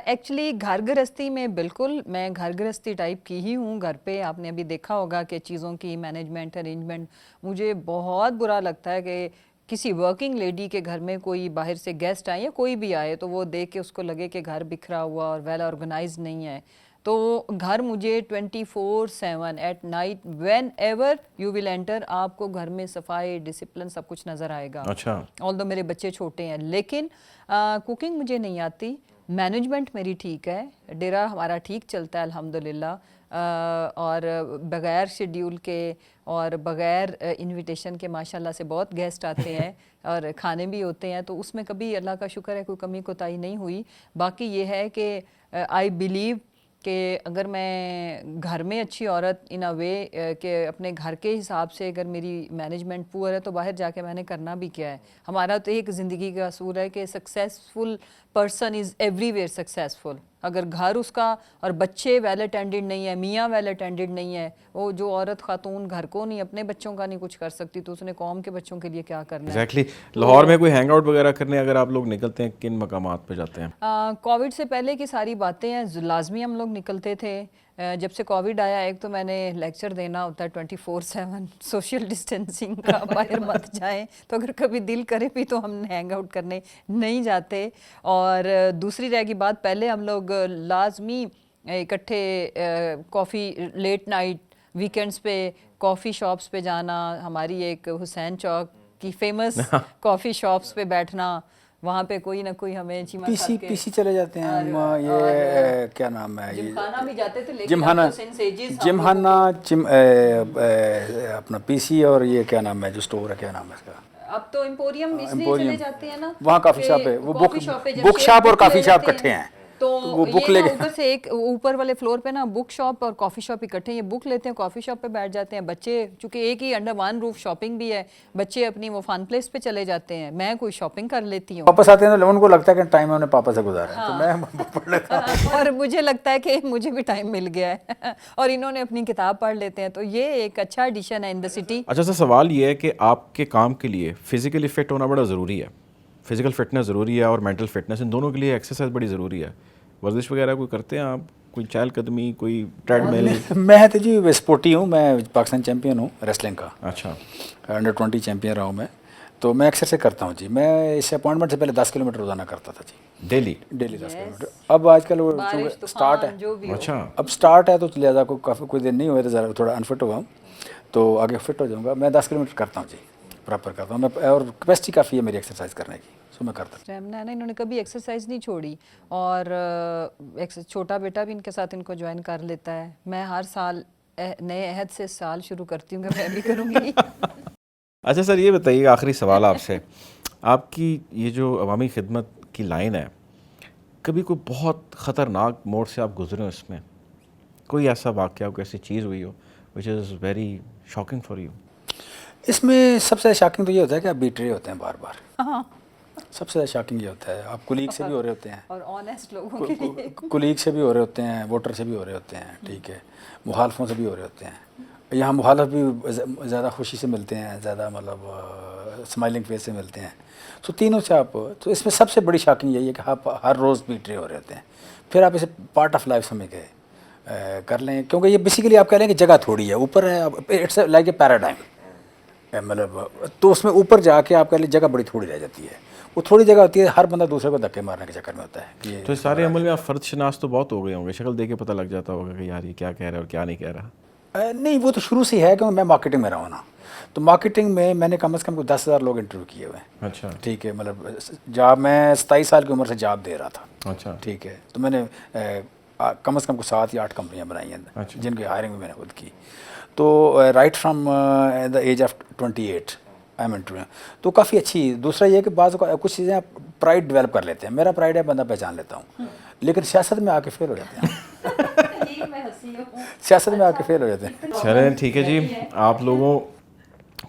ایکچولی گھر گرہستی میں بالکل میں گھر گرہستی ٹائپ کی ہی ہوں. گھر پہ آپ نے ابھی دیکھا ہوگا کہ چیزوں کی مینجمنٹ ارینجمنٹ, مجھے بہت برا لگتا ہے کہ کسی ورکنگ لیڈی کے گھر میں کوئی باہر سے گیسٹ آئے یا کوئی بھی آئے تو وہ دیکھ کے اس کو لگے کہ گھر بکھرا ہوا اور ویل آرگنائز نہیں ہے. تو گھر مجھے 24/7 at night whenever you will enter, آپ کو گھر میں صفائی ڈسپلن سب کچھ نظر آئے گا. اچھا, آل دو میرے بچے چھوٹے ہیں, لیکن کوکنگ مجھے نہیں آتی. مینجمنٹ میری ٹھیک ہے, ڈیرا ہمارا ٹھیک چلتا ہے الحمدللہ, اور بغیر شیڈیول کے اور بغیر انویٹیشن کے ماشاءاللہ سے بہت گیسٹ آتے ہیں اور کھانے بھی ہوتے ہیں, تو اس میں کبھی اللہ کا شکر ہے کوئی کمی کوتاہی نہیں ہوئی. باقی یہ ہے کہ آئی بلیو کہ اگر میں گھر میں اچھی عورت ان اے وے کہ اپنے گھر کے حساب سے اگر میری مینجمنٹ پور ہے تو باہر جا کے میں نے کرنا بھی کیا ہے. ہمارا تو ایک زندگی کا اصول ہے کہ successful person is every where successful. اگر گھر اس کا اور بچے ویل اٹینڈڈ نہیں ہے, میاں ویل اٹینڈڈ نہیں ہے, وہ جو عورت خاتون گھر کو نہیں اپنے بچوں کا نہیں کچھ کر سکتی تو اس نے قوم کے بچوں کے لیے کیا کرنا ہے. ایگزیکٹلی. لاہور میں کوئی ہینگ آؤٹ وغیرہ کرنے اگر آپ لوگ نکلتے ہیں کن مقامات پہ جاتے ہیں؟ کووڈ سے پہلے کی ساری باتیں ہیں, لازمی ہم لوگ نکلتے تھے. جب سے کووڈ آیا, ایک تو میں نے لیکچر دینا ہوتا ہے 24/7 سوشل ڈسٹینسنگ کا, باہر مت جائیں, تو اگر کبھی دل کرے بھی تو ہم ہینگ آؤٹ کرنے نہیں جاتے. اور دوسری رہ گی بات, پہلے ہم لوگ لازمی اکٹھے کافی لیٹ نائٹ ویکینڈز پہ کافی شاپس پہ جانا, ہماری ایک حسین چوک کی فیمس کافی شاپس پہ بیٹھنا, وہاں پہ کوئی نہ کوئی ہمیں پی سی چلے جاتے ہیں ہم, یہ کیا نام ہے, جمخانہ بھی جاتے تھے, جمخانہ اپنا پی سی, اور یہ کیا نام ہے جو اسٹور ہے, کیا نام ہے اس کا, اب تو ایمپوریم اس لیے چلے جاتے ہیں نا, وہاں کافی شاپ ہے, وہ بک شاپ اور کافی شاپ اکٹھے ہیں. تو وہ بک لے اوپر سے ایک اوپر والے فلور پہ نا بک شاپ اور کافی شاپ اکٹھے, یہ بک لیتے ہیں کافی شاپ پہ بیٹھ جاتے ہیں. بچے چونکہ ایک ہی انڈر ون روف شاپنگ بھی ہے, بچے اپنی وہ فن پلیس پہ چلے جاتے ہیں, میں کوئی شاپنگ کر لیتی ہوں. واپس آتے ہیں تو ان کو لگتا ہے کہ ٹائم انہیں پاپا سے گزارا ہے, تو میں پڑھ لیتا ہوں اور مجھے لگتا ہے کہ مجھے بھی ٹائم مل گیا ہے اور انہوں نے اپنی کتاب پڑھ لیتے ہیں, تو یہ ایک اچھا ایڈیشن ہے ان دا سٹی. اچھا سر, سوال یہ ہے کہ آپ کے کام کے لیے فزیکلی فٹ ہونا بڑا ضروری ہے, فزیکل فٹنس ضروری ہے اور مینٹل فٹنس, ان دونوں کے لیے ایکسرسائز بڑی ضروری ہے. ورزش وغیرہ کوئی کرتے ہیں آپ؟ کوئی چہل قدمی, کوئی ٹریڈ مل؟ میں تو جی اسپورٹی ہوں, میں پاکستان چیمپئن ہوں ریسلنگ کا, اچھا, انڈر 20 چیمپئن رہا ہوں میں, تو میں اکثر سے کرتا ہوں جی. میں اس اپوائنٹمنٹ سے پہلے 10 کلومیٹر روزانہ کرتا تھا جی, ڈیلی؟ Daily 10 kilometre. اب آج کل وہ اسٹارٹ ہے, جو بھی ہو. اچھا, اب اسٹارٹ ہے تو لہٰذا کوئی دن نہیں ہوئے تو ذرا تھوڑا انفٹ ہوا ہوں, تو آگے فٹ ہو جاؤں گا. میں 10 کلومیٹر کرتا ہوں جی, پراپر کرتا ہوں میں, اور کیپیسٹی کافی ہے میری ایکسرسائز کرنے کی, سو میں کرتا ہوں. اسٹیمنا ہے نا, انہوں نے کبھی ایکسرسائز نہیں چھوڑی, اور چھوٹا بیٹا بھی ان کے ساتھ ان کو جوائن کر لیتا ہے. میں ہر سال نئے عہد سے سال شروع کرتی ہوں کہ میں بھی کروں گی. اچھا سر یہ بتائیے گا, آخری سوال آپ سے, آپ کی یہ جو عوامی خدمت کی لائن ہے, کبھی کوئی بہت خطرناک موڑ سے آپ گزرے ہو, اس میں کوئی ایسا واقعہ, کوئی ایسی چیز ہوئی ہو which is very shocking for you? اس میں سب سے شاکنگ تو یہ ہوتا ہے کہ آپ بیٹ رہے ہوتے ہیں بار بار, سب سے شاکنگ یہ ہوتا ہے. آپ کولیگ سے بھی ہو رہے ہوتے ہیں, اور آنیسٹ لوگوں کے لیے کولیگ سے بھی ہو رہے ہوتے ہیں, ووٹر سے بھی ہو رہے ہوتے ہیں, ٹھیک ہے, مخالفوں سے بھی ہو رہے ہوتے ہیں. یہاں مخالف بھی زیادہ خوشی سے ملتے ہیں, زیادہ مطلب اسمائلنگ فیس سے ملتے ہیں. تو تینوں سے آپ, تو اس میں سب سے بڑی شاکنگ یہی ہے کہ آپ ہر روز بیٹ رہے ہو رہے ہوتے ہیں. پھر آپ اسے پارٹ آف لائف سمجھ کے کر لیں, کیونکہ یہ بیسیکلی آپ کہہ لیں کہ جگہ تھوڑی ہے, اوپر ہے, اٹس لائک اے پیراڈائم, مطلب تو اس میں اوپر جا کے آپ کہہ لیں جگہ بڑی تھوڑی رہ جاتی ہے. وہ تھوڑی جگہ ہوتی ہے, ہر بندہ دوسرے کو دھکے مارنے کے چکر میں ہوتا ہے. تو اس سارے عمل میں آپ فرد شناس تو بہت ہو گئے ہوں گے, شکل دیکھ کے پتہ لگ جاتا ہوگا کہ یار یہ کیا کہہ رہا ہے اور کیا نہیں کہہ رہا. نہیں, وہ تو شروع سے ہے, کیونکہ میں مارکیٹنگ میں رہا ہوں نا, تو مارکیٹنگ میں میں نے کم از کم 10,000 لوگ انٹرویو کیے ہوئے ہیں. اچھا, ٹھیک ہے, مطلب جاب میں 27 سال کی عمر سے جاب دے رہا تھا. اچھا, ٹھیک ہے, تو میں نے کم از کم 7 یا 8 کمپنیاں بنائی ہیں جن کی ہائرنگ بھی میں نے خود کی. تو right from the age of 28 I am interview, تو کافی اچھی. دوسرا یہ کہ بعض کچھ چیزیں آپ پرائڈ ڈیولپ کر لیتے ہیں. میرا پرائڈ ہے, بندہ پہچان لیتا ہوں, لیکن سیاست میں آ کے فیل ہو جاتے ہیں. سیاست میں آ کے فیل ہو جاتے ہیں. چلیں ٹھیک ہے جی, آپ لوگوں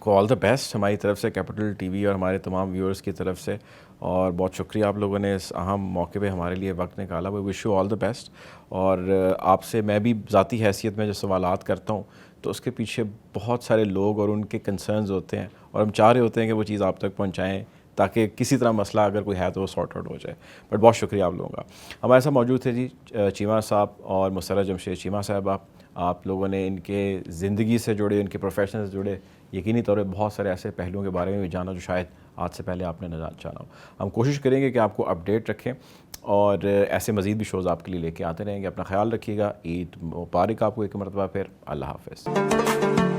کو آل دا بیسٹ ہماری طرف سے, کیپٹل ٹی وی اور ہمارے تمام ویورز کی طرف سے, اور بہت شکریہ آپ لوگوں نے اس اہم موقع پہ ہمارے لیے وقت نکالا. We wish you all the best. اور آپ سے میں بھی ذاتی حیثیت میں جو سوالات کرتا ہوں تو اس کے پیچھے بہت سارے لوگ اور ان کے کنسرنز ہوتے ہیں, اور ہم چاہ رہے ہوتے ہیں کہ وہ چیز آپ تک پہنچائیں تاکہ کسی طرح مسئلہ اگر کوئی ہے تو وہ سارٹ آؤٹ ہو جائے. بٹ بہت شکریہ آپ لوگوں کا. ہمارے ساتھ موجود تھے جی چیمہ صاحب اور مسرت جمشید چیمہ صاحبہ. آپ لوگوں نے ان کے زندگی سے جڑے, ان کے پروفیشن سے جڑے یقینی طور پہ بہت سارے ایسے پہلوؤں کے بارے میں بھی جانا جو شاید آج سے پہلے آپ نے نہ جانا ہو. ہم کوشش کریں گے کہ آپ کو اپڈیٹ رکھیں, اور ایسے مزید بھی شوز آپ کے لیے لے کے آتے رہیں گے. اپنا خیال رکھیے گا. عید مبارک آپ کو ایک مرتبہ پھر. اللہ حافظ.